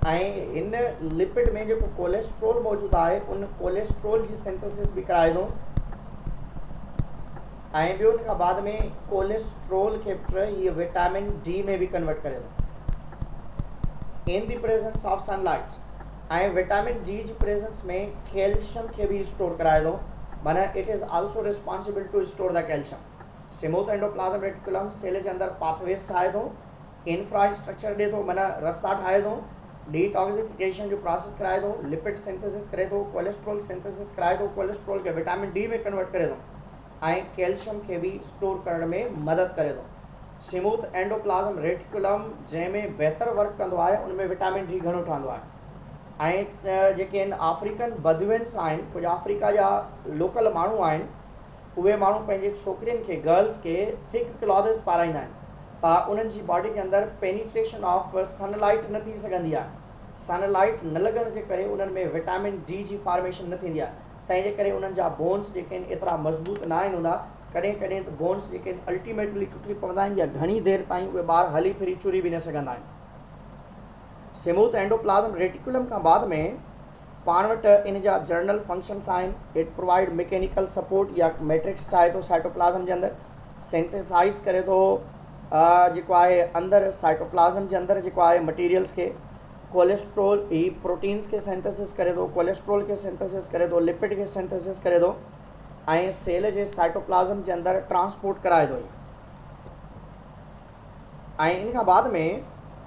ऐं इन लिपिड में जेको कोलेस्ट्रोल मौजूदु आहे उन कोलेस्ट्रोल जी सिंथेसिस बि कराए थो ऐं ॿियो उन खां बाद में कोलेस्ट्रोल खे हीअ विटामिन D में बि कन्वर्ट करे थो in the presence of sunlight. ऐं विटामिन D जी प्रेजेंस में कैल्शियम खे बि स्टोर कराए थो। माना it is also responsible to store the calcium. Smooth endoplasm reticulum cell जे अंदरि पाथवेज ठाहे थो, इंफ्रास्ट्रक्चर ॾिए थो, माना रस्ता ठाहे थो, डिटॉक्सिफिकेशन जो प्रोसेस कराए थो, लिपिड सिंथेसिस करे थो, कोलेस्ट्रोल सिंथेसिस कराए थो, कोलेस्ट्रोल खे विटामिन D में कन्वर्ट करे थो ऐं कैल्शियम खे बि स्टोर करण में मदद करे थो। स्मूथ एंडोप्लाज़म रेटिकुलम जंहिंमें बहितर वर्क कंदो आहे उनमें विटामिन D घणो ठहंदो आहे। ऐं जेके आहिनि अफ्रीकन बदुइन्स आहिनि, कुझु अफ्रीका जा लोकल माण्हू आहिनि, उहे माण्हू पंहिंजे छोकिरियुनि खे गर्ल्स खे थिक क्लॉथ्स पाराईंदा आहिनि त उन्हनि जी बॉडी जे अंदरि पेनिट्रेशन ऑफ सनलाइट न थी सघंदी आहे। सनलाइट न लॻण जे करे उन्हनि में विटामिन D जी फॉर्मेशन न थींदी आहे, तंहिंजे करे उन्हनि जा बोन्स जेके आहिनि एतिरा मज़बूत न आहिनि हूंदा। कॾहिं कॾहिं त बोन्स जेके आहिनि अल्टीमेटली टुटी पवंदा आहिनि या घणी देरि ताईं उहे ॿार हली फिरी चुरी बि न सघंदा आहिनि। स्मूथ एंडोप्लाज़म रेटिकुलम खां बाद में पाण वटि इन जा जर्नल फंक्शन्स आहिनि। इट प्रोवाइड मैकेनिकल सपोर्ट या मैट्रिक्स ठाहे थो साइटोप्लाज़म जे अंदरि, सिंथेसाइज़ करे थो जेको आहे अंदरि साइटोप्लाज़म जे अंदरि जेको आहे मटीरियल्स खे। कोलेस्ट्रोल ही प्रोटीन्स के सिंथेसिस करे थो, कोलेस्ट्रोल के सिंथेसिस करे थो, लिपिड के सिंथेसिस करे थो ऐं सेल जे साइटोप्लाज़म जे अंदरि ट्रांसपोर्ट कराए थो। ऐं इन खां बाद में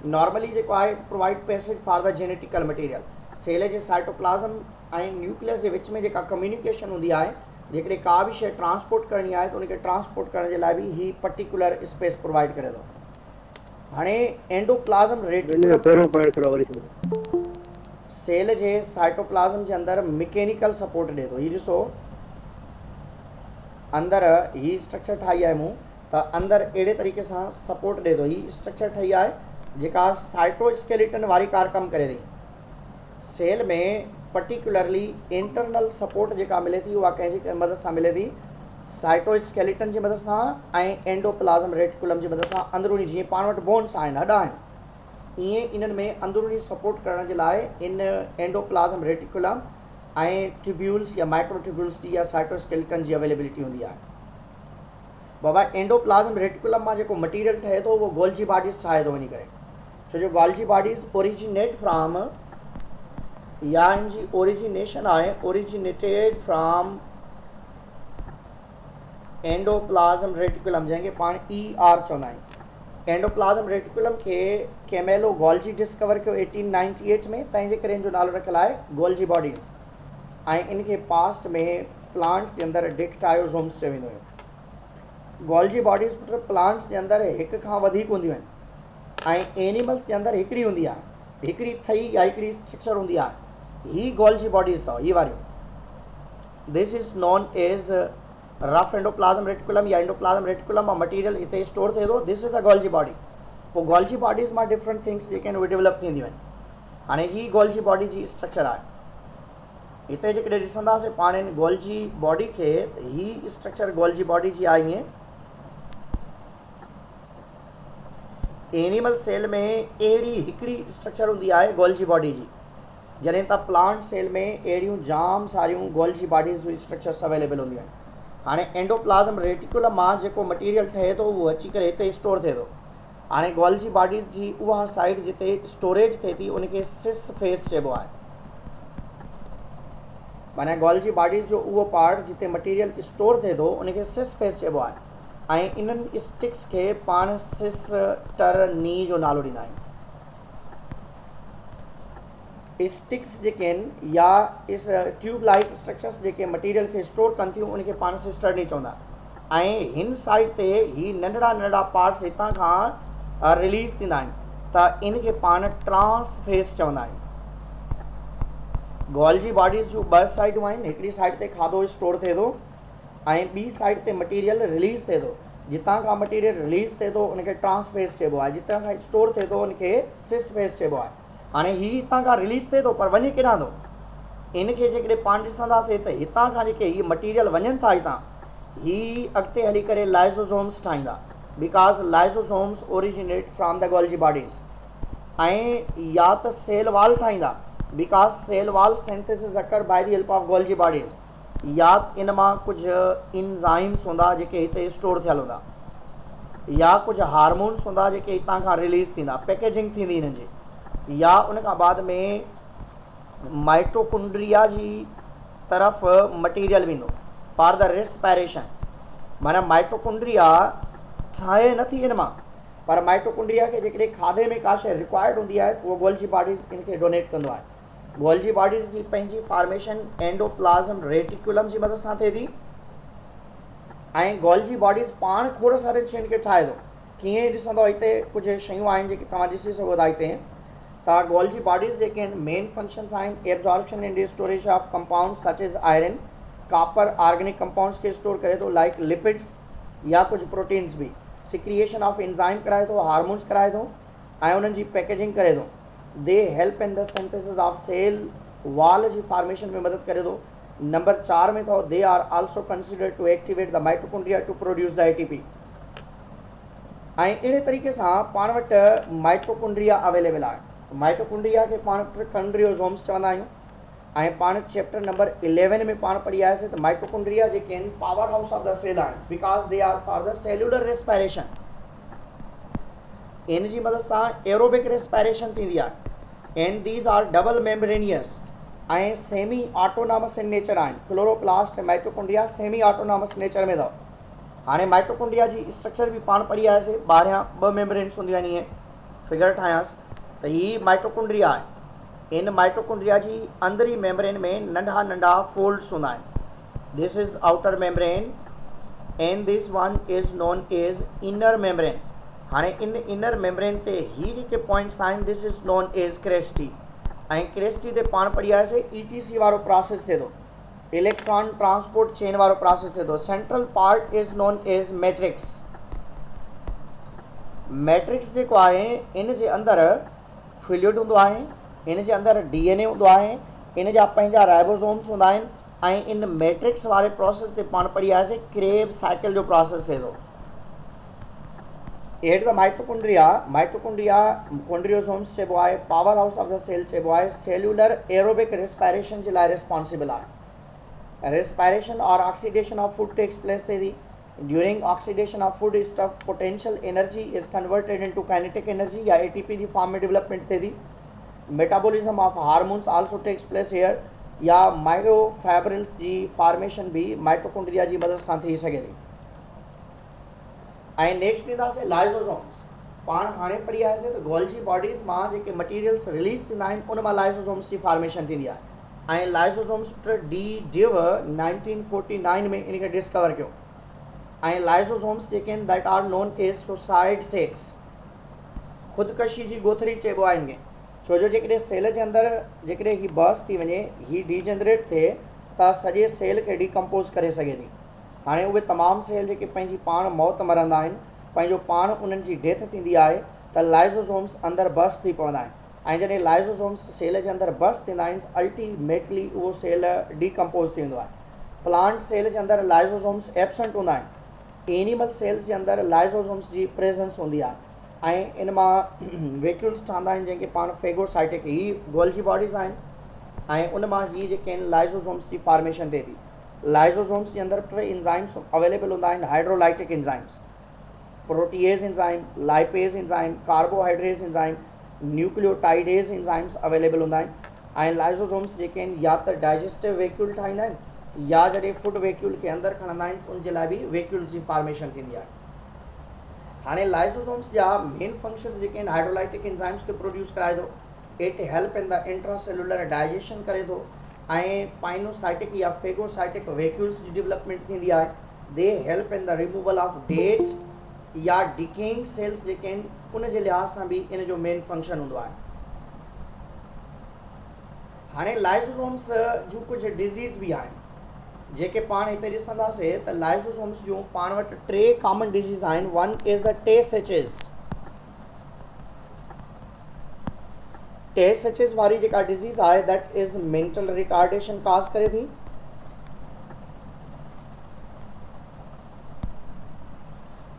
नॉर्मली जेको आहे provide passage for the genetical material. Cell जे साइटोप्लाज़म ऐं न्यूक्लियस जे विच में जेका कम्युनिकेशन हूंदी आहे जेकॾहिं का बि शइ ट्रांसपोर्ट करणी आहे त उनखे ट्रांसपोर्ट करण जे लाइ बि ही पर्टिकुलर स्पेस प्रोवाइड करे थो। हाणे एंडोप्लाज़्म रेटिकुलम पहिरों पॉइंट थोड़ा वरी सुनो। सेल जे साइटोप्लाज़्म जे अंदरि मैकेनिकल सपोर्ट ॾिए थो। हीउ ॾिसो अंदरि ही स्ट्रक्चर ठाही आहे मूं त अंदरि अहिड़े तरीक़े सां सपोर्ट ॾिए थो। ही स्ट्रक्चर ठही आहे जेका साइटोस्केलेटन वारी कार कमु करे थी। सेल में पर्टिकुलरली इंटरनल सपोर्ट जेका मिले थी उहा कंहिंजी मदद सां मिले थी, साइटोस्केलेटन जी मदद सां ऐं एंडोप्लाज़्म रेटिकुलम जी मदद सां। अंदरूनी जीअं पाण वटि बोन्स आहिनि, हॾ आहिनि, ईअं इन्हनि में अंदरूनी सपोर्ट करण जे लाइ इन एंडोप्लाज़्म रेटिकुलम ऐं ट्यूब्यूल्स या माइक्रोट्यूब्यूल्स जी या साइटोस्केलेटन जी अवेलेबिलिटी हूंदी आहे। बाबा एंडोप्लाज़्म रेटिकुलम मां जेको मटीरियल ठहे थो उहो गोल्जी बॉडीज़ ठाहे थो वञी करे, छो जो गोल्जी बॉडीज़ ओरिजिनेट फ्रॉम या इनजी ओरिजिनेशन आहे ओरिजिनेटेड फ्रॉम एंडोप्लाज़्म रेटिकुलम, जंहिंखे पाण ER चवंदा आहियूं। एंडोप्लाज़्म रेटिकुलम खे कैमेलो गोल्जी डिस्कवर कयो 1898 में, तंहिंजे करे हिन जो नालो रखियलु आहे गोल्जी बॉडीज़। ऐं इनखे पास्ट में प्लांट्स जे अंदरि डिक्टायोज़ोम्स चयो वेंदो हुयो। गोल्जी बॉडीज़ प्लांट्स जे अंदरि हिक खां वधीक हूंदियूं आहिनि ऐं एनिमल्स जे अंदरि हिकिड़ी हूंदी आहे, हिकिड़ी ठही या हिकिड़ी स्ट्रक्चर हूंदी आहे। ही गोल्जी बॉडीज़ अथव ही वारियूं। This is known as rough endoplasm reticulum या एंडोप्लाज़्म रेटिकुलम मां मटीरियल हिते स्टोर थिए थो। This is a Golgi body. पोइ गोल्जी बॉडीज़ मां डिफरेंट थिंग्स जेके आहिनि उहे डेवलप थींदियूं आहिनि। हाणे ही गोल्जी बॉडी जी स्ट्रक्चर आहे। हिते जेकॾहिं ॾिसंदासीं पाण इन गोल्जी बॉडी खे, ही स्ट्रक्चर गोल्जी बॉडी जी आहे। ईअं एनिमल सेल में अहिड़ी हिकिड़ी स्ट्रक्चर हूंदी आहे गोल्जी बॉडी जी, जॾहिं त प्लांट सेल में अहिड़ियूं जाम सारियूं गोल्जी बॉडीज़ स्ट्रक्चर्स अवेलेबल हूंदियूं आहिनि। हाणे एंडोप्लाज़्म रेटिकुलम मां जेको मटीरियल ठहे थो उहो अची करे हिते स्टोर थिए थो। हाणे गोल्जी बॉडीज़ जी उहा साइड जिते स्टोरेज थिए थी उनखे सिस फेस चइबो आहे। माना गोल्जी बॉडीज़ जो उहो पार्ट जिते मटीरियल स्टोर थिए थो उनखे सिस फेस चइबो आहे। ऐं इन्हनि स्टिक्स खे पाण सिस्टर नी जो नालो ॾींदा आहियूं। स्टिक्स जेके आहिनि या इस ट्यूब लाइक स्ट्रक्चर्स जेके मटीरियल खे स्टोर कनि थियूं उनखे पाण सिस्टर नी चवंदा। ऐं हिन साइड ते ही नंढड़ा नंढड़ा पार्ट्स हितां खां रिलीज़ थींदा आहिनि त इनखे पाण ट्रांसफेस चवंदा आहियूं। गोल्जी बॉडीज़ जूं ॿ साइडूं आहिनि, हिकिड़ी साइड ते खाधो स्टोर थिए थो ऐं ॿी साइड ते मटीरियल रिलीज़ थिए थो। जितां खां मटीरियल रिलीज़ थिए थो उनखे ट्रांसफेस चइबो आहे, जितां खां स्टोर थिए थो उनखे सिस फेस चइबो आहे। हाणे ही हितां खां रिलीज़ थिए थो पर वञे केॾांहुं थो, इनखे जेकॾहिं पाण ॾिसंदासीं त हितां खां जेके हीअ मटीरियल वञनि था हितां, ही अॻिते हली करे लाइज़ोसोम्स ठाहींदा, because lysosomes originate from the Golgi bodies. ऐं या त सेल वॉल ठाहींदा, because cell wall synthesis occur by the help of Golgi bodies. या इन मां कुझु इंजाइम्स हूंदा जेके हिते स्टोर थियल हूंदा, या कुझु हार्मोन्स हूंदा जेके हितां खां रिलीज़ थींदा, पैकेजिंग थींदी हिननि जी। या उन खां बाद में माइटोकॉन्ड्रिया जी तरफ़ मटीरियल वेंदो फॉर द रेस्पिरेशन। माना माइटोकॉन्ड्रिया ठाहे नथी इन मां, पर माइटोकॉन्ड्रिया खे जेकॾहिं खाधे में का शइ रिक्वायर्ड हूंदी आहे उहो गोल्जी बॉडीज़ इनखे डोनेट कंदो आहे। गोल्जी बॉडीज़ जी पंहिंजी फॉर्मेशन एंडोप्लाज़्म रेटिकुलम जी मदद सां थिए थी ऐं गोल्जी बॉडीज़ पाण खोड़ सारे शयुनि खे ठाहे थो। कीअं ॾिसंदो हिते कुझु शयूं आहिनि जेके तव्हां ॾिसी सघो था हिते। त गोल्जी बॉडीज़ जेके आहिनि मेन फंक्शंस आहिनि absorption and storage of compounds such as iron, copper, organic compounds खे स्टोर करे थो लाइक लिपिड्स या कुझु प्रोटीन्स बि, सिक्रिएशन ऑफ एंजाइम कराए थो, हार्मोन्स कराए थो ऐं उन्हनि जी पैकेजिंग करे थो। They help in the synthesis of cell wall जी फॉर्मेशन में मदद करे थो। नंबर 4 में अथव they are also considered to activate the mitochondria to produce the ATP। ऐं अहिड़े तरीक़े सां पाण वटि माइटोकॉन्ड्रिया अवेलेबल आहे। माइटोकॉन्ड्रिया खे पाण कंड्रियोसोम्स चवंदा आहियूं ऐं पाण चैप्टर नंबर 11 में पाण पढ़ी आयासीं त माइटोकॉन्ड्रिया जेके आहिनि power house of the cell आहिनि, because they are for the cellular respiration. इन जी मदद सां एरोबिक रेस्पिरेशन थींदी आहे। And these are double membranous ऐं सेमी ऑटोनॉमस इन नेचर आहिनि। क्लोरोप्लास्ट ऐं माइटोकॉन्ड्रिया सेमी ऑटोनॉमस नेचर में अथव। हाणे माइटोकॉन्ड्रिया जी स्ट्रक्चर बि पाण पढ़ी आयासीं, ॿाहिरियां 2 मेम्ब्रेन्स हूंदियूं आहिनि। ईअं फिगर ठाहियांसि त ही माइटोकॉन्ड्रिया आहे। इन माइटोकॉन्ड्रिया जी अंदरी मेम्ब्रेन में नंढा नंढा फोल्ड्स हूंदा आहिनि This is outer membrane and this one is known as inner membrane. हाणे इन inner membrane ते ही जेके points आहिनि this is known as cresti. ऐं cresti ते पाण पढ़ी आयासीं ETC वारो प्रोसेस थिए थो, इलेक्ट्रॉन ट्रांसपोर्ट चेन वारो प्रोसेस थिए थो. Central part is known as matrix. Matrix जेको आहे इन जे अंदरि फ्लूइड हूंदो आहे, इन जे अंदरि DNA हूंदो आहे, इन जा पंहिंजा राइबोसोम्स हूंदा आहिनि ऐं इन मैट्रिक्स वारे प्रोसेस ते पाण पढ़ी आयासीं क्रेब साइकिल जो प्रोसेस थिए थो. हेठ द माइटोकॉन्ड्रिया, माइटोकॉन्ड्रिया कॉन्ड्रियोसोम्स चइबो आहे, power house of the cell चइबो आहे, सेल्यूलर एरोबिक रेस्पायरेशन जे लाइ रिस्पॉन्सिबल आहे. रेस्पायरेशन और oxidation of food takes place थिए थी. During oxidation of food stuff potential energy is converted into kinetic energy या ATP जी फॉर्म में डेवलपमेंट थिए थी. Metabolism of hormones also takes place here या माइक्रोफाइब्रिल्स जी फॉर्मेशन भी माइटोकॉन्ड्रिया जी मदद सां थी सघे थी. ऐं नेक्स्ट ईंदासीं लाइसोसोम्स. पाण हाणे पढ़ी आयासीं त गोल्जी बॉडीज़ मां जेके मटीरियल्स रिलीज थींदा आहिनि उन मां लाइसोसोम्स जी फॉर्मेशन थींदी आहे. ऐं लाइसोसोम्स डी डिव 1949 में इन खे डिस्कवर कयो. ऐं लाइसोसोम्स जेके आहिनि that are known as suicide cells. ख़ुदकशी जी गोथरी चइबो आहे इनखे, छो जो जेकॾहिं सेल जे अंदरि जेकॾहिं ही बर्स्ट थी वञे, ही डीजनरेट थिए त सॼे सेल खे डिकम्पोज करे सघे थी. हाणे उहे तमामु सेल जेके पंहिंजी पाण मौत मरंदा आहिनि, पंहिंजो पाण उन्हनि जी डेथ थींदी आहे त लाइसोसोम्स अंदरि बर्स्ट थी पवंदा आहिनि. ऐं जॾहिं लाइसोसोम्स सेल जे अंदरि बर्स्ट थींदा आहिनि अल्टीमेटली उहो सेल डिकम्पोज थी वेंदो आहे. प्लांट सेल जे अंदरि लाइसोसोम्स एब्सेंट हूंदा आहिनि. एनिमल सेल्स जे अंदरि लाइसोसोम्स जी प्रेजेंस हूंदी आहे ऐं इन मां वैक्यूल्स ठहंदा आहिनि जंहिंखे पाण फेगोसाइटिक, ही गोल्जी बॉडीज़ आहिनि ऐं उन मां ही जेके आहिनि लाइसोसोम्स जी फॉर्मेशन थिए थी. लाइसोसोम्स जे अंदरि 3 एंजाइम्स अवेलेबल हूंदा आहिनि. Hydrolytic enzymes, protease enzyme, lipase enzyme, carbohydrate enzyme, nucleotidase enzymes available हूंदा आहिनि. ऐं लाइसोसोम्स जेके आहिनि या त डाइजेस्टिव वैक्यूल ठाहींदा आहिनि या जॾहिं फूड वैक्यूल खे अंदरि खणंदा आहिनि उनजे लाइ बि वैक्यूल्स जी फॉर्मेशन थींदी आहे. हाणे लाइसोसोम्स जा मेन फंक्शन जेके आहिनि हाइड्रोलाइटिक एंजाइम्स खे प्रोड्यूस कराए थो. It help in the intracellular digestion करे थो ऐं पाइनोसाइटिक या फेगोसाइटिक वैक्यूल्स जी डेवलपमेंट थींदी आहे. They help in the removal of dead या डिकेइंग सेल्स जेके आहिनि उन जे लिहाज़ सां बि इन जो मेन फंक्शन हूंदो आहे. हाणे लाइसोसोम्स जूं कुझु डिज़ीज़ बि आहिनि जेके पाण हिते ॾिसंदासीं त लाइसोसोम्स जूं पाण वटि 3 कॉमन डिज़ीज़ आहिनि. One is the Tay Sachs. Tay Sachs वारी जेका डिज़ीज़ आहे दैट इज़ मेंटल रिटार्डेशन काज़ करे थी.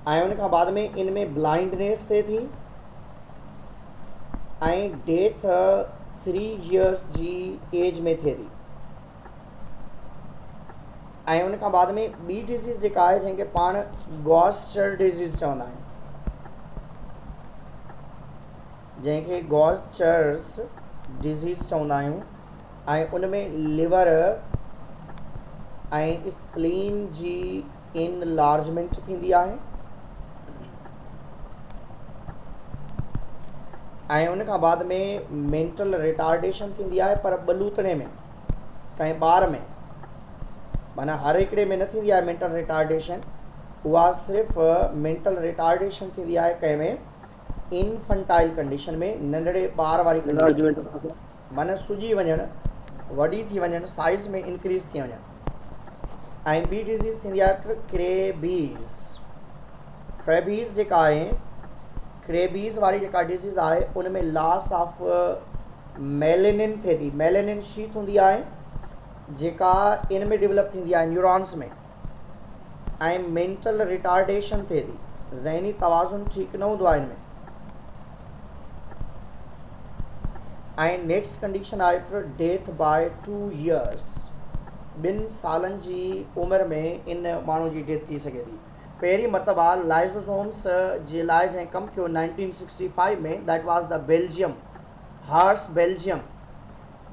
ऐं उन खां बाद में इन में ब्लाइंडनेस थिए थी ऐं डेथ 3 इयर्स जी एज में थिए थी. ऐं उन खां बाद में ॿी डिज़ीज़ जेका आहे जंहिंखे पाण गॉस्चर डिज़ीज़ चवंदा आहियूं, जंहिंखे गॉस्चर्स डिज़ीज़ चवंदा आहियूं. ऐं उन में लिवर ऐं स्प्लीन जी इनलार्जमेंट थींदी आहे. ऐं उन खां बाद में मेंटल रिटार्डेशन थींदी आहे पर ॿलूतणे में, कंहिं ॿार में, माना हर हिकिड़े में न थींदी आहे मेंटल रिटार्डेशन. उहा सिर्फ़ु मेंटल रिटार्डेशन थींदी आहे कंहिं में इनफंटाइल कंडीशन में, नंढड़े ॿार वारी कंडीशन, माना सुजी वञणु, वॾी थी वञणु, साइज़ में इंक्रीज़ थी वञणु. ऐं ॿी डिज़ीज़ थींदी आहे क्रेबीज़. क्रेबीज़ जेका आहे, क्रेबीज़ वारी जेका डिज़ीज़ आहे उन में लॉस ऑफ मेलेनिन थिए थी. मेलेनिन शीट हूंदी आहे जेका इन में डेवलप थींदी आहे न्यूरॉन्स में. ऐं मेंटल रिटार्डेशन थिए थी, ज़हनी तवाज़ुन ठीकु न हूंदो आहे इनमें. ऐं नेक्स्ट कंडीशन आहे डेथ बाय 2 इयर्स. 2 सालनि जी उमिरि में इन माण्हू जी डेथ थी सघे थी. पहिरीं मरतबा लाइसोसोम्स जे लाइ जंहिं कमु कयो 1965 में, that was the Belgium, hers Belgium.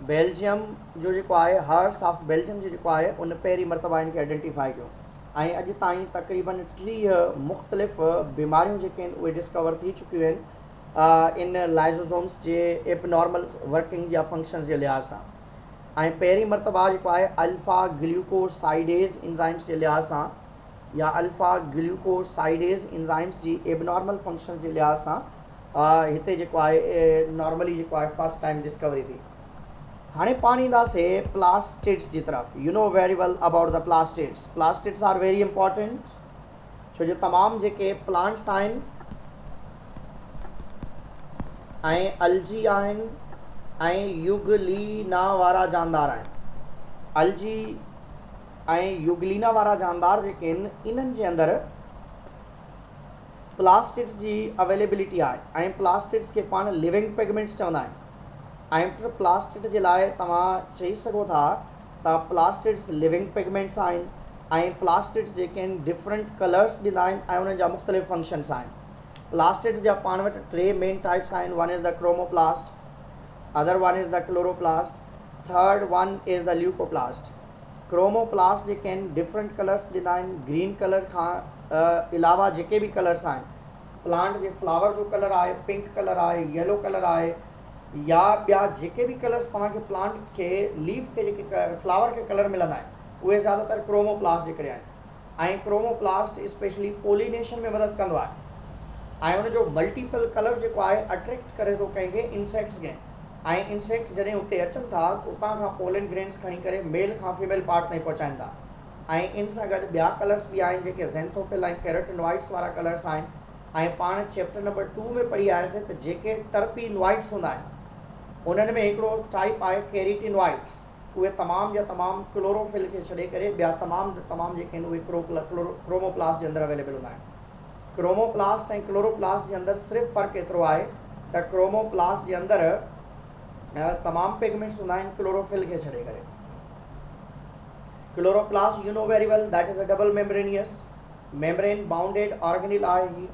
Belgium जो जेको आहे, हर्स ऑफ बेल्जियम जो जेको आहे उन पहिरीं मरतबा इनखे आइडेंटिफाई कयो. ऐं अॼु ताईं तक़रीबन 30 मुख़्तलिफ़ बीमारियूं जेके आहिनि उहे डिस्कवर थी चुकियूं आहिनि इन लाइसोसोम्स जे एबनॉर्मल वर्किंग या फंक्शन जे लिहाज़ सां. ऐं पहिरीं मरतबा जेको आहे अल्फा ग्लूकोसाइडेज एंजाइम्स जे लिहाज़ सां या अल्फा ग्लूकोसाइडेज एंजाइम्स जी एबनॉर्मल फंक्शन जे लिहाज़ सां हिते जेको आहे नॉर्मली जेको आहे फर्स्ट टाइम डिस्कवरी थी। हाणे पाण ईंदासीं प्लास्टिड्स जी तरफ़। You know very well about the plastids. Plastids are very important छो जो तमामु जेके प्लांट्स आहिनि ऐं अलजी आहिनि ऐं युगलीना वारा जानदार आहिनि। अलजी ऐं युगलीना वारा जानदार जेके आहिनि इन्हनि जे अंदरि प्लास्टिड्स जी अवेलेबिलिटी आहे ऐं प्लास्टिड्स खे पाण लिविंग पिगमेंट्स चवंदा आहिनि। ऐं प्लास्टिड जे लाइ तव्हां चई सघो था त प्लास्टिड्स लिविंग पिगमेंट्स आहिनि ऐं प्लास्टिड्स जेके आहिनि डिफरेंट कलर्स ॾींदा आहिनि ऐं उन्हनि जा मुख़्तलिफ़ फंक्शन्स आहिनि। प्लास्टिड्स जा पाण वटि 3 मेन टाइप्स आहिनि। One is the chromoplast, other one is the chloroplast, third one is the leucoplast. Chromoplast जेके आहिनि डिफरेंट कलर्स ॾींदा आहिनि। ग्रीन कलर खां अलावा जेके बि कलर्स आहिनि, प्लांट जे फ्लावर जो कलर आहे, पिंक कलर आहे, येलो कलर आहे या ॿिया जेके बि कलर्स तव्हांखे प्लांट खे लीफ खे जेके फ्लावर खे कलर मिलंदा आहिनि उहे ज़्यादातर क्रोमोप्लास्ट जे करे आहिनि। ऐं क्रोमोप्लास्ट स्पेशली पोलिनेशन में मदद कंदो आहे ऐं उनजो मल्टीपल कलर जेको आहे अट्रैक्ट करे थो कंहिंखे इंसेक्ट्स खे। ऐं इंसेक्ट्स जॾहिं उते अचनि था उतां खां पोलन ग्रेन्स खणी करे मेल खां फीमेल पार्ट ताईं पहुचाइनि था। ऐं इन सां गॾु ॿिया कलर्स बि आहिनि जेके ज़ेंथोफिल ऐं कैरोटिनॉइड्स वारा कलर्स आहिनि। ऐं पाण चैप्टर नंबर 2 में पढ़ी आयासीं त जेके टर्पीनॉइड्स हूंदा आहिनि उन्हनि में हिकिड़ो टाइप आहे कैरोटिनॉइड्स, उहे तमामु जा तमामु क्लोरोफिल खे छॾे करे ॿिया तमामु जेके आहिनि उहे क्रोमोप्लास्ट जे अंदरि अवेलेबल हूंदा आहिनि। क्रोमोप्लास्ट ऐं क्लोरोप्लास्ट जे अंदरि सिर्फ़ु फ़र्क़ु एतिरो आहे त क्रोमोप्लास्ट जे अंदरि तमामु पिगमेंट्स हूंदा आहिनि क्लोरोफिल खे छॾे करे। Chloroplast U know very well that is a double membrane bounded organelle आहे ही।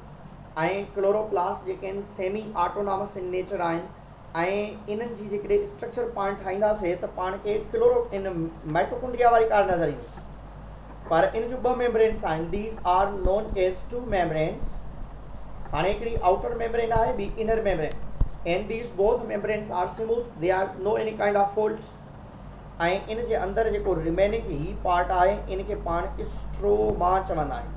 ऐं क्लोरोप्लास्ट जेके आहिनि सेमी ऑटोनॉमस इन नेचर आहिनि ऐं इन्हनि जी जेकॾहिं स्ट्रक्चर पाण ठाहींदासीं त पाण खे इन माइटोकॉन्ड्रिया वारी कार नज़र ईंदी, पर इन जो 2 मेम्ब्रेन्स आहिनि। These are known as 2 membranes. हाणे हिकिड़ी आउटर मेम्ब्रेन आहे, ॿी inner membrane. And these both membranes are smooth, they are no any kind of folds. ऐं इन जे अंदरि जेको रिमेनिंग ही पार्ट आहे इन खे पाण स्ट्रोमा चवंदा आहियूं।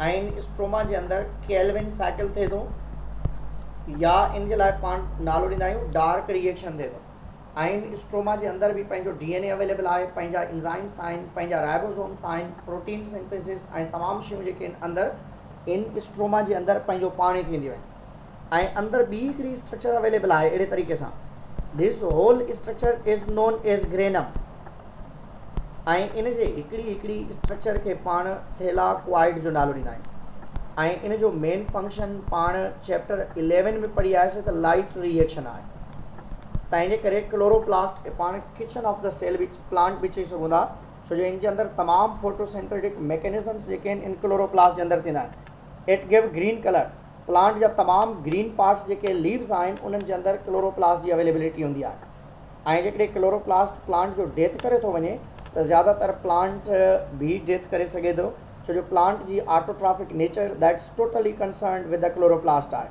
ऐं इन स्ट्रोमा जे अंदरि केल्विन साइकिल थिए थो या इन जे लाइ पाण नालो ॾींदा आहियूं डार्क रिएक्शन थिए थो। ऐं इन स्ट्रोमा जे अंदरि बि पंहिंजो DNA अवेलेबल आहे, पंहिंजा एंजाइम्स आहिनि, पंहिंजा राइबोसोम्स आहिनि, प्रोटीन सिंथेसिस ऐं तमामु शयूं जेके आहिनि अंदरि इन स्ट्रोमा जे अंदरि पंहिंजो पाण ई थींदियूं आहिनि। ऐं अंदरि ॿी हिकिड़ी स्ट्रक्चर अवेलेबल आहे अहिड़े तरीक़े सां। This whole structure is known as granum. ऐं इन जे हिकिड़ी स्ट्रक्चर खे पाण थैलाक्वाइड जो नालो ॾींदा आहियूं। ऐं इन जो मेन फंक्शन पाण चैप्टर 11 में पढ़ी आयासीं त लाइट रिएक्शन आहे। तंहिंजे करे क्लोरोप्लास्ट खे पाण kitchen of the cell plant बि चई सघूं था छो जो इन जे अंदरि तमामु फोटोसिंथेटिक मैकेनिज़म्स जेके आहिनि इन क्लोरोप्लास्ट जे अंदरि थींदा आहिनि। It give green colour. Plant जा तमामु ग्रीन पार्ट्स जेके लीव्स आहिनि उन्हनि जे अंदरि क्लोरोप्लास्ट जी अवेलेबिलिटी हूंदी आहे। ऐं जेकॾहिं क्लोरोप्लास्ट प्लांट जो डेथ करे थो वञे त ज़्यादातर प्लांट भी डेथ करे सघे थो छो जो प्लांट जी autotrophic nature that's totally concerned with the chloroplast आहे।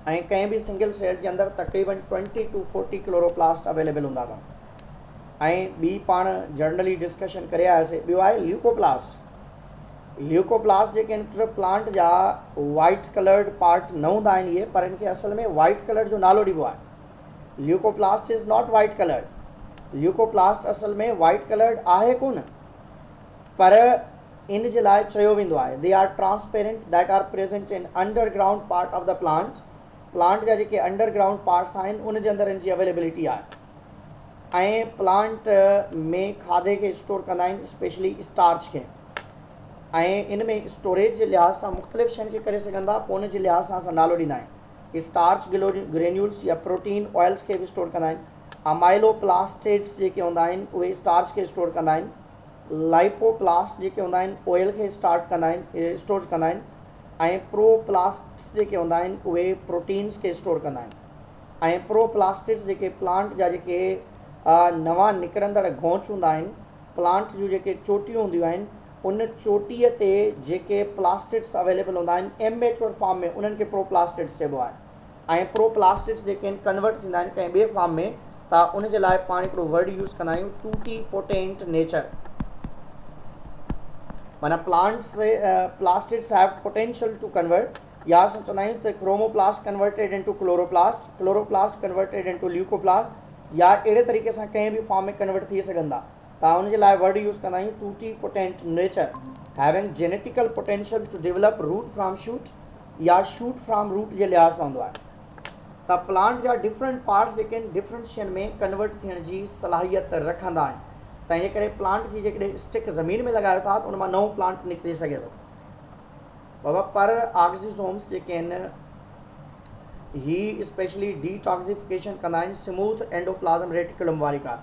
ऐं कंहिं बि सिंगल सेल जे अंदरि तक़रीबन 20 to 40 क्लोरोप्लास्ट अवेलेबल हूंदा अथव। ऐं ॿी पाण जर्नली डिस्कशन करे आयासीं, ॿियो आहे ल्यूकोप्लास्ट। ल्यूकोप्लास्ट जेके आहिनि प्लांट जा वाइट कलर्ड पार्ट न हूंदा आहिनि इहे, पर इनखे असल में वाइट कलर जो नालो ॾिबो आहे। Leucoplast is not white coloured. Leucoplast असल में वाइट कलर्ड आहे कोन, पर इन जे लाइ चयो वेंदो आहे they are transparent that are present in underground part of the plant. Plant जा जेके अंडरग्राउंड पार्ट्स आहिनि उन जे अंदरि इनजी अवेलेबिलिटी आहे। ऐं प्लांट में खाधे खे स्टोर कंदा आहिनि, स्पेशली स्टार्च खे। ऐं इन में स्टोरेज जे लिहाज़ सां मुख़्तलिफ़ शयुनि खे करे सघंदा, पोइ उन जे लिहाज़ सां असां नालो ॾींदा आहियूं। स्टार्च ग्रेन्यूल्स या प्रोटीन ऑयल्स खे बि स्टोर कंदा आहिनि। अमाइलोप्लास्टेट्स जेके हूंदा आहिनि उहे स्टार्च खे स्टोर कंदा आहिनि। लाइपोप्लास्ट जेके हूंदा आहिनि ऑयल खे स्टोर कंदा आहिनि। ऐं प्रोप्लास्ट जेके हूंदा आहिनि उहे प्रोटीन्स खे स्टोर कंदा आहिनि। ऐं प्रोप्लास्टिड्स जेके प्लांट जा जेके नवां निकिरंदड़ घोंच हूंदा आहिनि, प्लांट जूं जेके चोटियूं हूंदियूं आहिनि उन चोटीअ ते जेके प्लास्टिड्स अवेलेबल हूंदा आहिनि इमेच्योर फॉर्म में उन्हनि खे प्रोप्लास्टिड्स चइबो आहे। ऐं प्रोप्लास्टिड्स जेके आहिनि कन्वर्ट थींदा आहिनि कंहिं ॿिए फॉर्म में त उन जे लाइ पाण हिकिड़ो वर्ड यूज़ कंदा आहियूं टूटी पोटेंट नेचर। माना plastids have potential to convert, या असां चवंदा आहियूं त chromoplast converted into chloroplast, chloroplast converted into leucoplast, या अहिड़े तरीक़े सां कंहिं बि फॉर्म में कन्वर्ट थी सघंदा। त उन जे लाइ वर्ड यूज़ कंदा आहियूं totipotent nature, having genetical potential to develop root from shoot, या शूट फ्रॉम रूट जे लिहाज़ सां हूंदो आहे। त प्लांट जा डिफरेंट पार्ट्स जेके आहिनि डिफरेंट शयुनि में कन्वर्ट थियण जी सलाहियत रखंदा आहिनि। तंहिंजे करे प्लांट जी जेकॾहिं स्टिक ज़मीन में लॻायो था त उन मां नओं प्लांट निकिरी सघे थो। बाबा पर ऑक्सीसोम्स जेके आहिनि ही स्पेशली डीटॉक्सिफिकेशन कंदा आहिनि स्मूथ एंडोप्लाज्म रेटिकुलम वारी का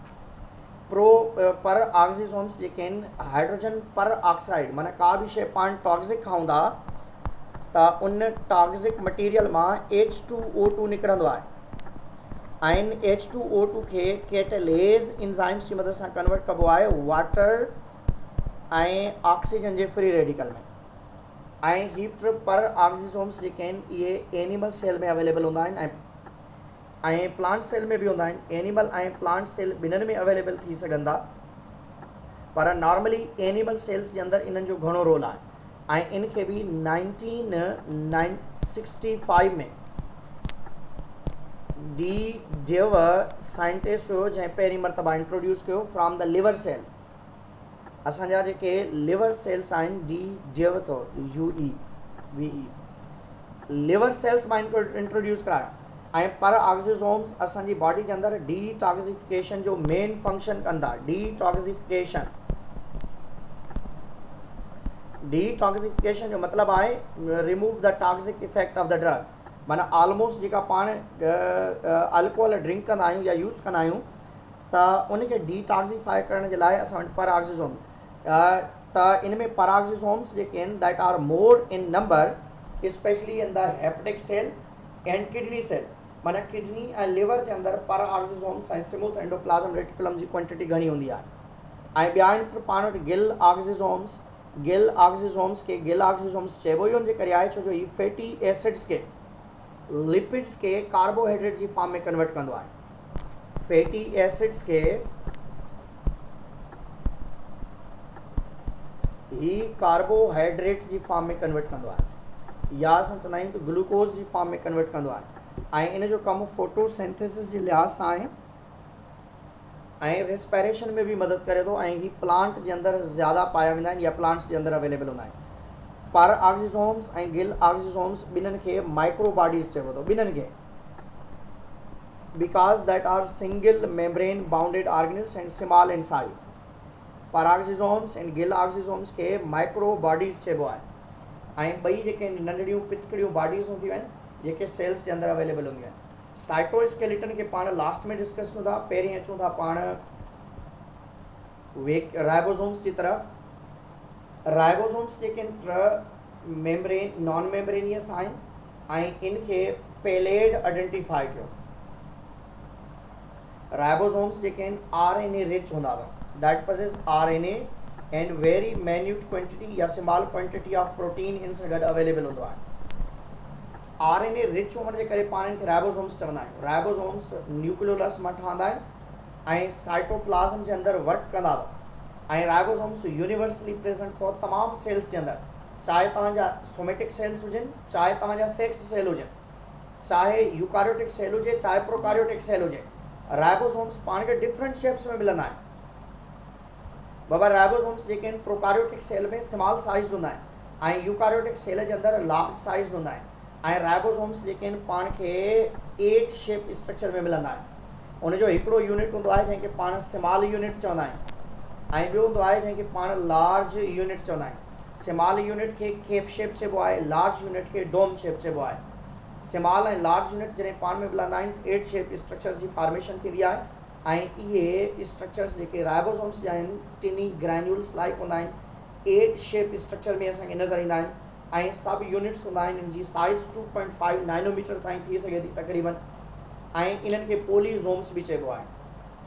पर ऑक्सीसोम्स जेके आहिनि हाइड्रोजन पर ऑक्साइड, माना का बि शइ पाण टॉक्सिक खाऊं था त उन टॉक्सिक मटीरियल मां H2O2 निकिरंदो आहे ऐं इन H2O2 खे कैटलेज इंजाइम्स जी मदद सां कन्वर्ट कबो आहे वाटर ऐं ऑक्सीजन जे फ्री रेडिकल में। ऐं ही पर ऑक्सीसोम्स जेके आहिनि इहे एनिमल सेल में अवेलेबल हूंदा आहिनि ऐं प्लांट सेल में बि हूंदा आहिनि। एनिमल ऐं प्लांट सेल ॿिन्हिनि में अवेलेबल थी सघंदा, पर नॉर्मली एनिमल सेल्स जे अंदरि इन्हनि जो घणो रोल आहे। ऐं इन खे बि 1965 में डी जेव साइंटिस्ट हुयो जंहिं पहिरीं मरतबा इंट्रोड्यूस कयो फ्रॉम द लिवर सेल। असांजा जेके लिवर सेल्स आहिनि डी जेव थो UEVE लिवर सेल्स मां इंट्रोड्यूस करायो। ऐं पर ऑक्सीसोम्स असांजी बॉडी जे अंदरि डीटॉक्सिफिकेशन जो मेन फंक्शन कंदा। डीटॉक्सिफिकेशन जो मतिलबु आहे remove the toxic effect of the drug, माना ऑलमोस्ट जेका पाण अल्कोहल ड्रिंक कंदा आहियूं या यूज़ कंदा आहियूं त उनखे डीटॉक्सिफाई करण जे लाइ असां वटि पर ऑक्सीसोम त इन में पर ऑक्सीसोम्स जेके आहिनि that are more in number specially in the hepatic cell and kidney cell, माना किडनी ऐं लिवर जे अंदरि पर ऑक्सीसोम्स ऐं स्मूथ एंडोप्लाज्म रेटिकुलम जी क्वांटिटी घणी हूंदी आहे। ऐं ॿिया आहिनि पाण वटि गिल ऑक्सीसोम्स खे गिल ऑक्सीसोम्स चइबो ई हुनजे करे आहे छो जो ही फैटी एसिड्स खे लिपिड्स के कार्बोहाइड्रेट जी फॉर्म में कन्वर्ट कंदो आहे। फैटी एसिड्स खे ही कार्बोहाइड्रेट जी फॉर्म में कन्वर्ट कंदो आहे, या असां चवंदा आहियूं त ग्लूकोज जी फॉर्म में कन्वर्ट कंदो आहे। ऐं इन जो कमु फोटोसिंथेसिस जे लिहाज़ सां आहे ऐं रेस्पिरेशन में भी मदद करे थो। ऐं ही प्लांट जे अंदरि ज़्यादा पाया वेंदा आहिनि या प्लांट्स जे अंदरि अवेलेबल हूंदा आहिनि। पर ऑक्सीसोम्स ऐं गिल ऑक्सीसोम्स ॿिन्हिनि खे माइक्रो बॉडीज़ चइबो थो, ॿिन्हिनि खे, because that are single membrane bounded organelles and small in size. Peroxisomes and glyoxysomes खे माइक्रो बॉडीज़ चइबो आहे। ऐं ॿई जेके नंढड़ियूं पिचकड़ियूं बॉडीज़ हूंदियूं आहिनि जेके सेल्स जे अंदरि अवेलेबल हूंदियूं आहिनि। साइटोस्केलेटन खे पाण लास्ट में डिस्कस कयूं था, पहिरीं अचूं था पाण राइबोसोम्स की तरफ। राइबोसोम्स जेके मेम्ब्रेन नॉन मेम्ब्रेनियस आहिनि ऐं इनखे पेलेड आइडेंटिफाई कयो। राइबोसोम्स जेके आहिनि RNA रिच हूंदा अथव, that possess RNA and very minute quantity या स्मॉल क्वांटिटी ऑफ प्रोटीन इन सां गॾु अवेलेबल हूंदो आहे। RNA रिच हुअण जे करे पाण खे राइबोसोम्स चवंदा आहियूं। राइबोसोम्स न्यूक्लियोलस मां ठहंदा आहिनि ऐं साइटोप्लाज्म जे अंदरि वर्क कंदा अथव। ऐं राइबोसोम्स यूनिवर्सली प्रेजेंट अथव तमामु सेल्स जे अंदरि, चाहे तव्हांजा सोमेटिक सेल्स हुजनि, चाहे तव्हांजा सेक्स सेल हुजनि, चाहे यूकारियोटिक सेल हुजे, चाहे प्रोकारियोटिक सेल हुजे। राइबोसोम्स पाण खे डिफरेंट शेप्स में मिलंदा आहिनि। बाबा राइबोसोम्स जेके आहिनि प्रोकारियोटिक सेल में स्मॉल साइज हूंदा आहिनि ऐं यूकारियोटिक सेल जे अंदरि लार्ज साइज हूंदा आहिनि। ऐं राइबोसोम्स जेके आहिनि पाण खे 8 शेप स्ट्रक्चर में मिलंदा आहिनि। उनजो हिकिड़ो यूनिट हूंदो आहे जंहिंखे पाण स्मॉल यूनिट चवंदा आहियूं ऐं ॿियो हूंदो आहे जंहिंखे पाण लार्ज यूनिट चवंदा आहियूं। स्मॉल यूनिट खे केप शेप चइबो आहे, लार्ज यूनिट खे डोम शेप चइबो आहे। स्मॉल ऐं लार्ज यूनिट जॾहिं पाण में मिलंदा आहिनि 8 शेप स्ट्रक्चर जी फॉर्मेशन थींदी आहे। ऐं इहे स्ट्रक्चर्स जेके राइबोसोम्स जा आहिनि टिनी ग्रैन्यूल्स लाइक हूंदा आहिनि, 8 शेप स्ट्रक्चर में असांखे नज़र ईंदा आहिनि। ऐं सभु यूनिट्स हूंदा आहिनि, इनजी साइज़ 2.5 नैनोमीटर ताईं थी सघे थी तक़रीबन। ऐं इन्हनि खे पोलीसोम्स बि चइबो आहे।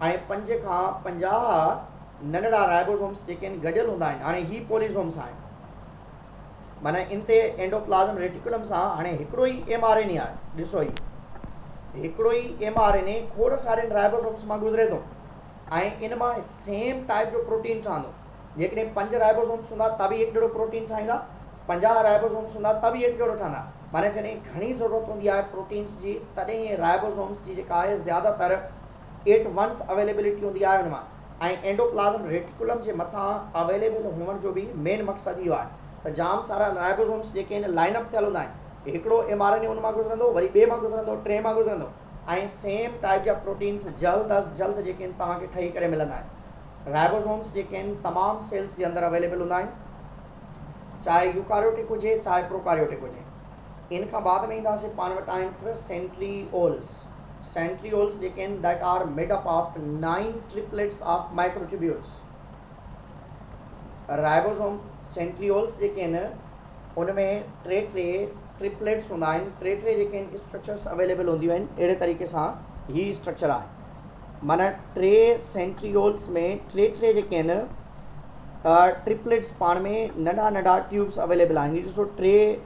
ऐं 5 खां 50 नंढड़ा राइबोसोम्स जेके आहिनि गॾियल हूंदा आहिनि। हाणे ही पोलीसोम्स आहिनि, माना इन ते एंडोप्लाज्म रेटिकुलम सां हाणे हिकिड़ो ई mRNA आहे। ॾिसो ही हिकिड़ो ई mRNA खोड़ सारे राइबोसोम्स मां गुज़रे थो ऐं इन मां सेम टाइप जो प्रोटीन ठहंदो। जेकॾहिं 5 राइबोसोम्स हूंदा त बि एक जहिड़ो प्रोटीन ठाहींदा, 50 राइबोसोम्स हूंदा त बि एक जहिड़ो ठहंदा। माने जॾहिं घणी ज़रूरत हूंदी आहे प्रोटीन्स जी तॾहिं इहे राइबोसोम्स जी जेका आहे ज़्यादातर एट वंस अवेलेबिलिटी हूंदी आहे हुन मां। ऐं एंडोप्लाज़्म रेटिकुलम जे मथां अवेलेबल हुअण जो बि मेन मक़सदु इहो आहे त जाम सारा राइबोसोम्स जेके आहिनि लाइनअप थियल हूंदा आहिनि, हिकिड़ो mRNA हुन मां गुज़रंदो, वरी ॿिए मां गुज़रंदो, 3 मां गुज़रंदो ऐं सेम टाइप जा प्रोटीन्स जल्द अज़ जल्द जेके आहिनि तव्हांखे ठही करे मिलंदा आहिनि। राइबोसोम्स जेके आहिनि तमामु सेल्स जे अंदरि अवेलेबल हूंदा आहिनि, चाहे यूकारियोटिक हुजे चाहे प्रोकारियोटिक हुजे। इन खां बाद में ईंदासीं पाण वटि आहिनि सेंट्रीओल्स। सेंट्रीओल्स जेके आहिनि that are made up of 9 triplets of microtubules. Ribosome centrioles जेके आहिनि उनमें टे ट्रिपलेट्स हूंदा आहिनि, टे जेके आहिनि स्ट्रक्चर्स अवेलेबल हूंदियूं आहिनि। अहिड़े तरीक़े सां ही स्ट्रक्चर आहे, माना 3 सेंट्रीओल्स में टे जेके आहिनि ट्रिपलेट्स पाण में नंढा नंढा ट्यूब्स अवेलेबल आहिनि। ॾिसो 3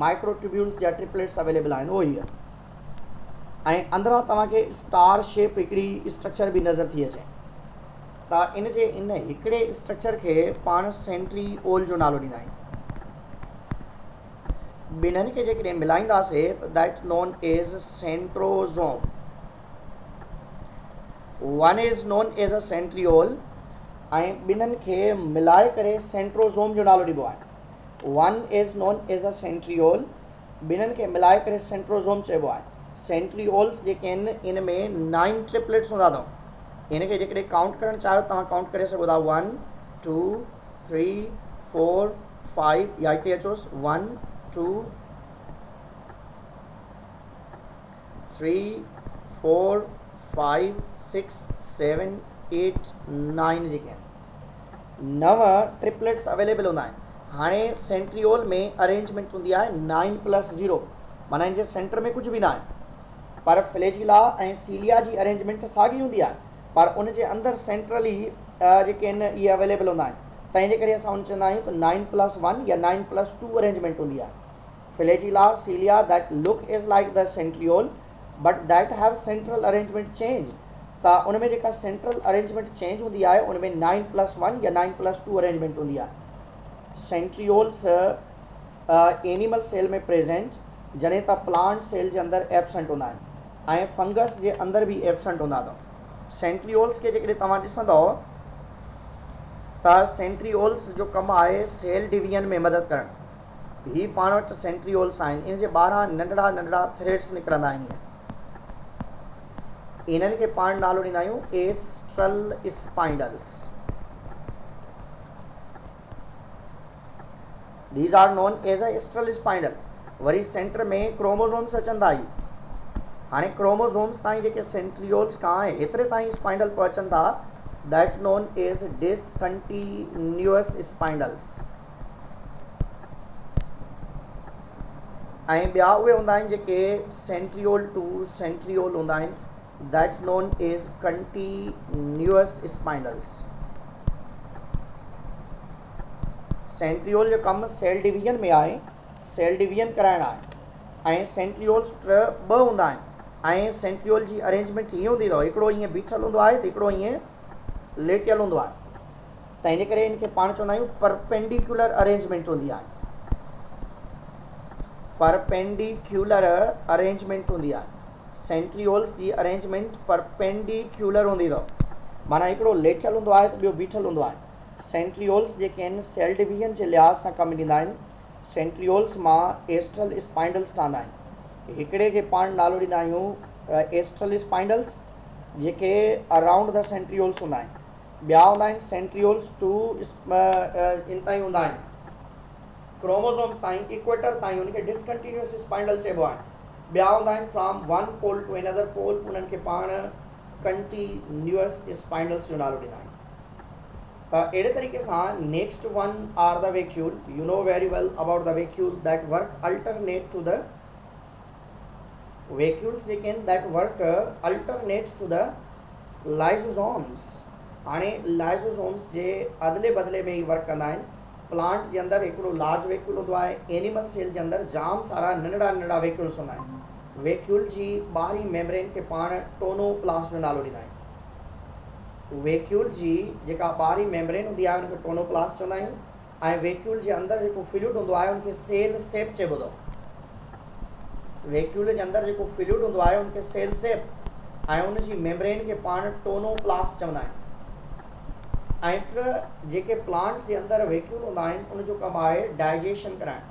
माइक्रोट्यूब्यूल्स या ट्रिपलेट्स अवेलेबल आहिनि उहो ई आहे। ऐं अंदरां तव्हांखे स्टार शेप हिकिड़ी स्ट्रक्चर बि नज़र थी अचे। त इन जे इन हिकिड़े स्ट्रक्चर खे पाण सेंट्रीओल जो नालो ॾींदा आहियूं। ॿिन्हिनि खे जेकॾहिं मिलाईंदासीं त that's known as centrosome. One is known as a centriole ऐं ॿिन्हिनि खे मिलाए करे सेंट्रोसोम जो नालो ॾिबो आहे। One is known as a centriole, ॿिन्हिनि खे मिलाए करे सेंट्रोसोम चइबो आहे। सेंट्रीओल्स जेके आहिनि इन में 9 ट्रिपलेट्स हूंदा अथव। इन खे जेकॾहिं काउंट करणु चाहियो तव्हां काउंट करे सघो था 1 2 3 4 5 या हिते अचोसि 1 2 3 4 5 6 7 8 9 जेके आहिनि 9 ट्रिपलेट्स अवेलेबल हूंदा आहिनि। हाणे सेंट्रीओल में अरेंजमेंट हूंदी आहे 9+0, माना इन जे सेंटर में कुझु बि न आहे। पर फ्लैजिला ऐं सीलिया जी अरेंजमेंट साॻी हूंदी आहे, पर उन जे अंदरि सेंट्रली जेके आहिनि इहे अवेलेबल हूंदा आहिनि। तंहिंजे करे असां उन चवंदा आहियूं त 9+1 या 9+2 अरेंजमेंट हूंदी आहे। Flagella cilia that look is like the centriole but that have central arrangement change. त उन में जेका सेंट्रल अरेंजमेंट चेंज हूंदी आहे उन में 9+1 या 9+2 अरेंजमेंट हूंदी आहे। सेंट्रीओल्स एनिमल सेल में प्रेजेंट, जॾहिं त प्लांट सेल जे अंदरि एबसेंट हूंदा आहिनि ऐं फंगस जे अंदरि बि एबसेंट हूंदा अथव। सेंट्रीओल्स खे जेकॾहिं तव्हां ॾिसंदव त सेंट्रीओल्स जो कमु आहे सेल डिवीजन में मदद करणु। ही पाण वटि सेंट्रीओल्स आहिनि, इन जे ॿाहिरां नंढड़ा नंढड़ा थ्रेड्स निकिरंदा आहिनि। इन्हनि खे पाण नालो ॾींदा आहियूं astral spindles. These are known as a astral spindle। वरी सेंटर में क्रोमोसोम्स अचनि था। हाणे क्रोमोसोम्स ताईं जेके सेंट्रीओल्स खां एतिरे ताईं स्पाइंडल पहुचनि था, दैट्स नोन एज डिसकंटिन्यूअस स्पाइंडल्स। ऐं ॿिया उहे हूंदा आहिनि जेके सेंट्रीओल टू सेंट्रीओल हूंदा आहिनि, that's known as continuous spindles. Centriole जो कमु सेल डिवीजन में आहे, सेल डिवीजन कराइणु आहे। ऐं सेंट्रीओल्स 2 हूंदा आहिनि ऐं सेंट्रीओल जी अरेंजमेंट हीअं हूंदी अथव, हिकिड़ो ईअं बीठल हूंदो आहे त हिकिड़ो ईअं लेटियल हूंदो आहे। तंहिंजे करे इनखे पाण चवंदा आहियूं परपेंडिकुलर अरेंजमेंट हूंदी आहे। परपेंडिकुलर अरेंजमेंट हूंदी आहे। सेंट्रीओल्स जी अरेंजमेंट परपेंडिकुलर हूंदी अथव, माना हिकिड़ो लेटियल हूंदो आहे त ॿियो बीठल हूंदो आहे। सेंट्रीओल्स जेके आहिनि सेल डिवीजन जे लिहाज़ सां कमु ॾींदा आहिनि। सेंट्रीओल्स मां एस्ट्रल स्पाइंडल्स ठहंदा आहिनि। हिकिड़े खे पाण नालो ॾींदा आहियूं एस्ट्रल स्पाइंडल्स जेके अराउंड द सेंट्रीओल्स हूंदा आहिनि। ॿिया हूंदा आहिनि सेंट्रीओल्स टू इन ताईं हूंदा आहिनि, क्रोमोसोम ताईं इक्वेटर ताईं, उनखे डिसकंटिन्यूअस स्पाइंडल चइबो आहे। ॿिया हूंदा आहिनि from one pole to another pole, उन्हनि खे पाण कंटिन्यूअस स्पाइंडल्स जो नालो ॾींदा आहियूं। अहिड़े तरीक़े सां next one are the vacuole. You know very well about the vacuole that work alternate to the vacuoles जेके आहिनि that work alternate to the lysosomes. हाणे लाइसोसोम्स जे अदले बदले में ही वर्क कंदा आहिनि। प्लांट जे अंदरि हिकिड़ो लार्ज वैक्यूल हूंदो आहे, एनिमल सेल जे अंदरि जाम सारा नंढड़ा नंढड़ा वैक्यूल्स हूंदा आहिनि। वैक्यूल जी ॿाहिरीं मेम्ब्रेन खे पाण टोनोप्लास्ट जो नालो ॾींदा आहियूं। वैक्यूल जी जेका ॿाहिरीं मेम्ब्रेन हूंदी आहे उनखे टोनोप्लास्ट चवंदा आहियूं, ऐं वैक्यूल जे अंदरि जेको फ्लूइड हूंदो आहे उनखे सेल सेप चइबो अथव। वैक्यूल जे अंदरि जेको फ्लूइड हूंदो आहे उनखे सेल सेप, ऐं उनजी मेम्ब्रेन खे पाण टोनोप्लास्ट चवंदा आहियूं। ऐं जेके प्लांट जे अंदरि वैक्यूल हूंदा आहिनि उनजो कमु आहे डाइजेशन कराइणु,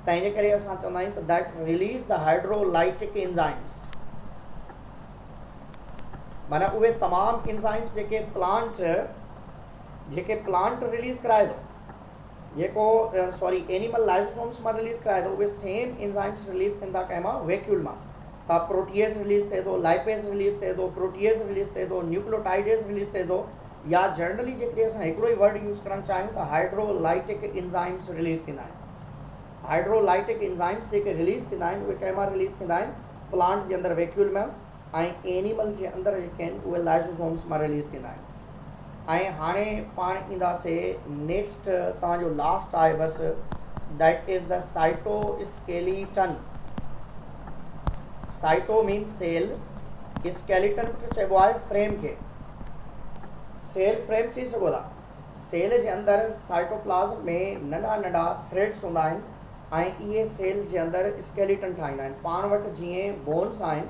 तंहिंजे करे असां चवंदा आहियूं त that release the hydrolytic enzymes, माना उहे तमामु एंजाइम्स जेके प्लांट रिलीज कराए थो, जेको एनिमल लाइसोसोम्स मां रिलीज कराए थो, उहे सेम एंजाइम्स रिलीज थियनि था कंहिं मां, वैक्यूल मां। त प्रोटीएज रिलीज थिए थो, लाइपेज रिलीज थिए थो, प्रोटीएज रिलीज थिए थो, न्यूक्लियोटाइडेज रिलीज थिए थो, या जनरली जेकॾहिं असां हिकिड़ो ई वर्ड यूज़ करणु चाहियूं त हाइड्रोलाइटिक एंजाइम्स रिलीज थींदा आहिनि। हाइड्रोलाइटिक एंजाइम्स जेके रिलीज थींदा आहिनि उहे कंहिं मां रिलीज थींदा आहिनि, प्लांट जे अंदरि वैक्यूल में, ऐं एनिमल जे अंदरि जेके आहिनि उहे लाइसोसोम्स मां रिलीज थींदा आहिनि। ऐं हाणे पाण ईंदासीं नेक्स्ट, तव्हांजो लास्ट आहे बसि, that is the cytoskeleton. Cyto means cell, skeleton चइबो आहे फ्रेम खे, सेल फ्रेम थी सघो था। सेल जे अंदरि साइटोप्लाज़्म में नंढा नंढा थ्रेड्स हूंदा आहिनि, ऐं इहे सेल जे अंदरि स्केलेटन ठाहींदा आहिनि। पाण वटि जीअं बोन्स आहिनि,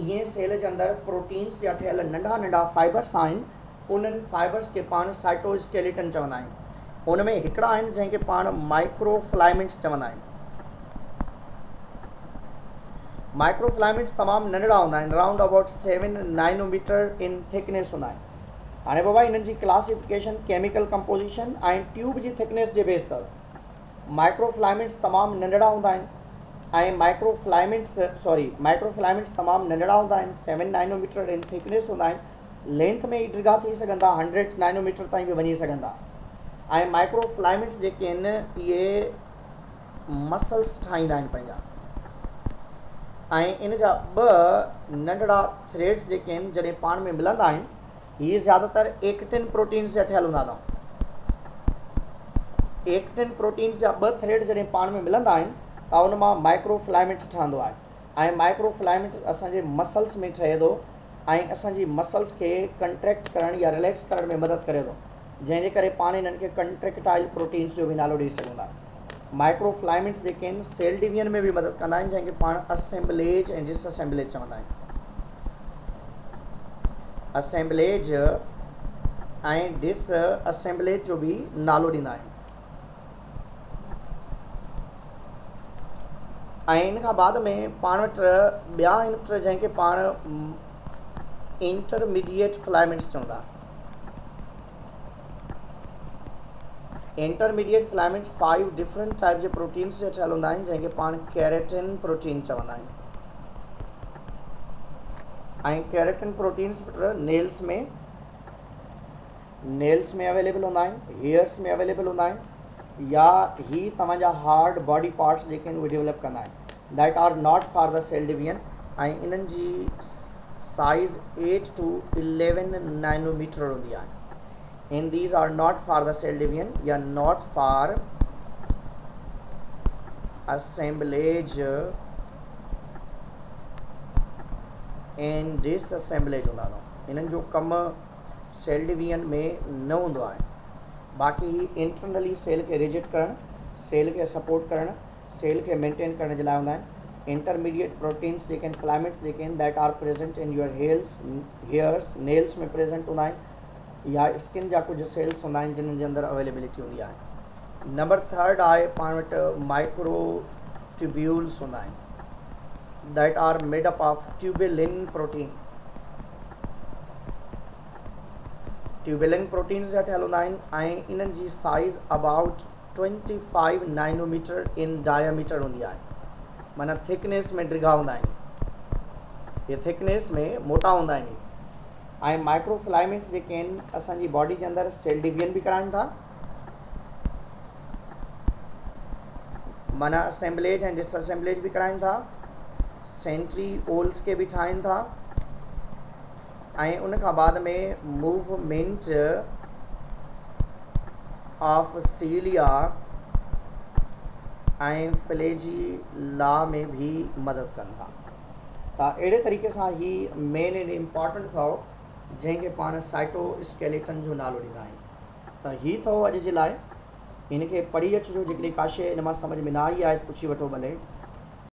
ईअं सेल जे अंदरि प्रोटीन्स जा ठहियल नंढा नंढा फाइबर्स आहिनि, उन्हनि फाइबर्स खे पाण साइटोस्केलेटन चवंदा आहियूं। उन में हिकिड़ा आहिनि जंहिंखे पाण माइक्रोफिलामेंट्स चवंदा आहियूं। माइक्रोफिलामेंट्स तमामु नंढड़ा हूंदा आहिनि, around about 7 nanometer in thickness हूंदा आहिनि। हाणे बाबा इन्हनि जी क्लासिफिकेशन केमिकल कंपोजिशन ऐं ट्यूब जी थिकनेस जे बेस अथव। माइक्रोफिलामेंट्स तमामु नंढड़ा हूंदा आहिनि, ऐं माइक्रोफिलामेंट्स तमामु नंढड़ा हूंदा आहिनि, 7 नैनोमीटर इन थिकनेस हूंदा आहिनि, लेंथ में ई डिघा थी सघंदा, 100 नैनोमीटर ताईं बि वञी सघंदा। ऐं माइक्रोफिलामेंट्स जेके आहिनि इहे मसल्स ठाहींदा आहिनि पंहिंजा, ऐं इन जा ॿ नंढड़ा थ्रेड्स जेके आहिनि जॾहिं पाण में मिलंदा आहिनि, हीअ ज़्यादातर एक्टिन प्रोटीन्स जा ठहियल हूंदा अथव। एक्टिन प्रोटीन्स जा ॿ थ्रेड जॾहिं पाण में मिलंदा आहिनि त उन मां माइक्रोफिलामेंट्स ठहंदो आहे, ऐं माइक्रोफिलामेंट्स असांजे मसल्स में ठहे थो, ऐं असांजी मसल्स खे कंट्रैक्ट करण या रिलैक्स करण में मदद करे थो, जंहिंजे करे पाण इन्हनि खे कंट्रैक्टाइल प्रोटीन्स जो बि नालो ॾेई सघूं था। माइक्रोफिलामेंट्स जेके आहिनि सेल डिवीजन में बि मदद कंदा आहिनि, जंहिंखे पाण असेंबलेज ऐं डिसअसेंबलेज चवंदा आहिनि। असेंबलेज ऐं डिसअसेंबलेज जो बि नालो ॾींदा आहिनि। ऐं इन खां बाद में पाण वटि ॿिया आहिनि जंहिंखे पाण इंटरमीडिएट फिलामेंट्स चवंदा। इंटरमीडिएट फिलामेंट्स 5 डिफरेंट टाइप जे प्रोटीन्स जा ठहियल हूंदा आहिनि, जंहिंखे पाण केरेटिन प्रोटीन चवंदा आहियूं। ऐं केरेटिन प्रोटीन्स नेल्स में अवेलेबल हूंदा आहिनि, हेयर्स में अवेलेबल हूंदा आहिनि, या ही तव्हांजा हार्ड बॉडी पार्ट्स जेके आहिनि उहे डेवलप कंदा आहिनि, that are not for the cell division. ऐं इन्हनि जी साइज 8 to 11 नैनोमीटर हूंदी आहे। and these are not for the cell division या not for assemblage and disassemblage हूंदा अथव। इन्हनि जो कमु सेल डिवीजन में न हूंदो आहे, बाक़ी इंटरनली सेल खे रिजिड करणु, सेल खे सपोर्ट करणु, सेल खे मेंटेन करण जे लाइ हूंदा आहिनि। इंटरमीडिएट प्रोटीन्स जेके आहिनि, फिलामेंट्स जेके आहिनि, that are present in your hairs, nails में प्रेजेंट हूंदा आहिनि, या स्किन जा कुछ सेल्स हूंदा आहिनि जिन्हनि जे अंदरि अवेलेबिलिटी हूंदी आहे। नंबर 3 आहे पाण वटि माइक्रो ट्यूब्यूल्स हूंदा आहिनि, that are made up of tubulin protein. Tubulin proteins जा ठहियल हूंदा आहिनि, ऐं इन्हनि जी size about 25 nanometer in diameter हूंदी आहे, माना थिकनेस में डिघा हूंदा आहिनि, ये थिकनेस में मोटा हूंदा आहिनि। ऐं माइक्रोफिलामेंट्स जेके आहिनि असांजी बॉडी जे अंदरि सेल डिवीजन बि कराइनि था, माना असेंबलेज ऐं डिसअसेंबलेज बि कराइनि था, सेंट्रीओल्स खे बि ठाहिनि था, ऐं उन खां बाद में मूवमेंट ऑफ सीलिया ऐं फ्लैजिला में भी मदद कनि था। त अहिड़े तरीक़े सां ही मेन एंड इम्पॉर्टेंट अथव जंहिंखे पाण साइटोस्केलेटन जो नालो ॾींदा आहियूं। त ही अथव अॼु जे लाइ, हिनखे पढ़ी अचिजो। जेकॾहिं काशे हिन मां सम्झ में न आई आहे पुछी वठो भले।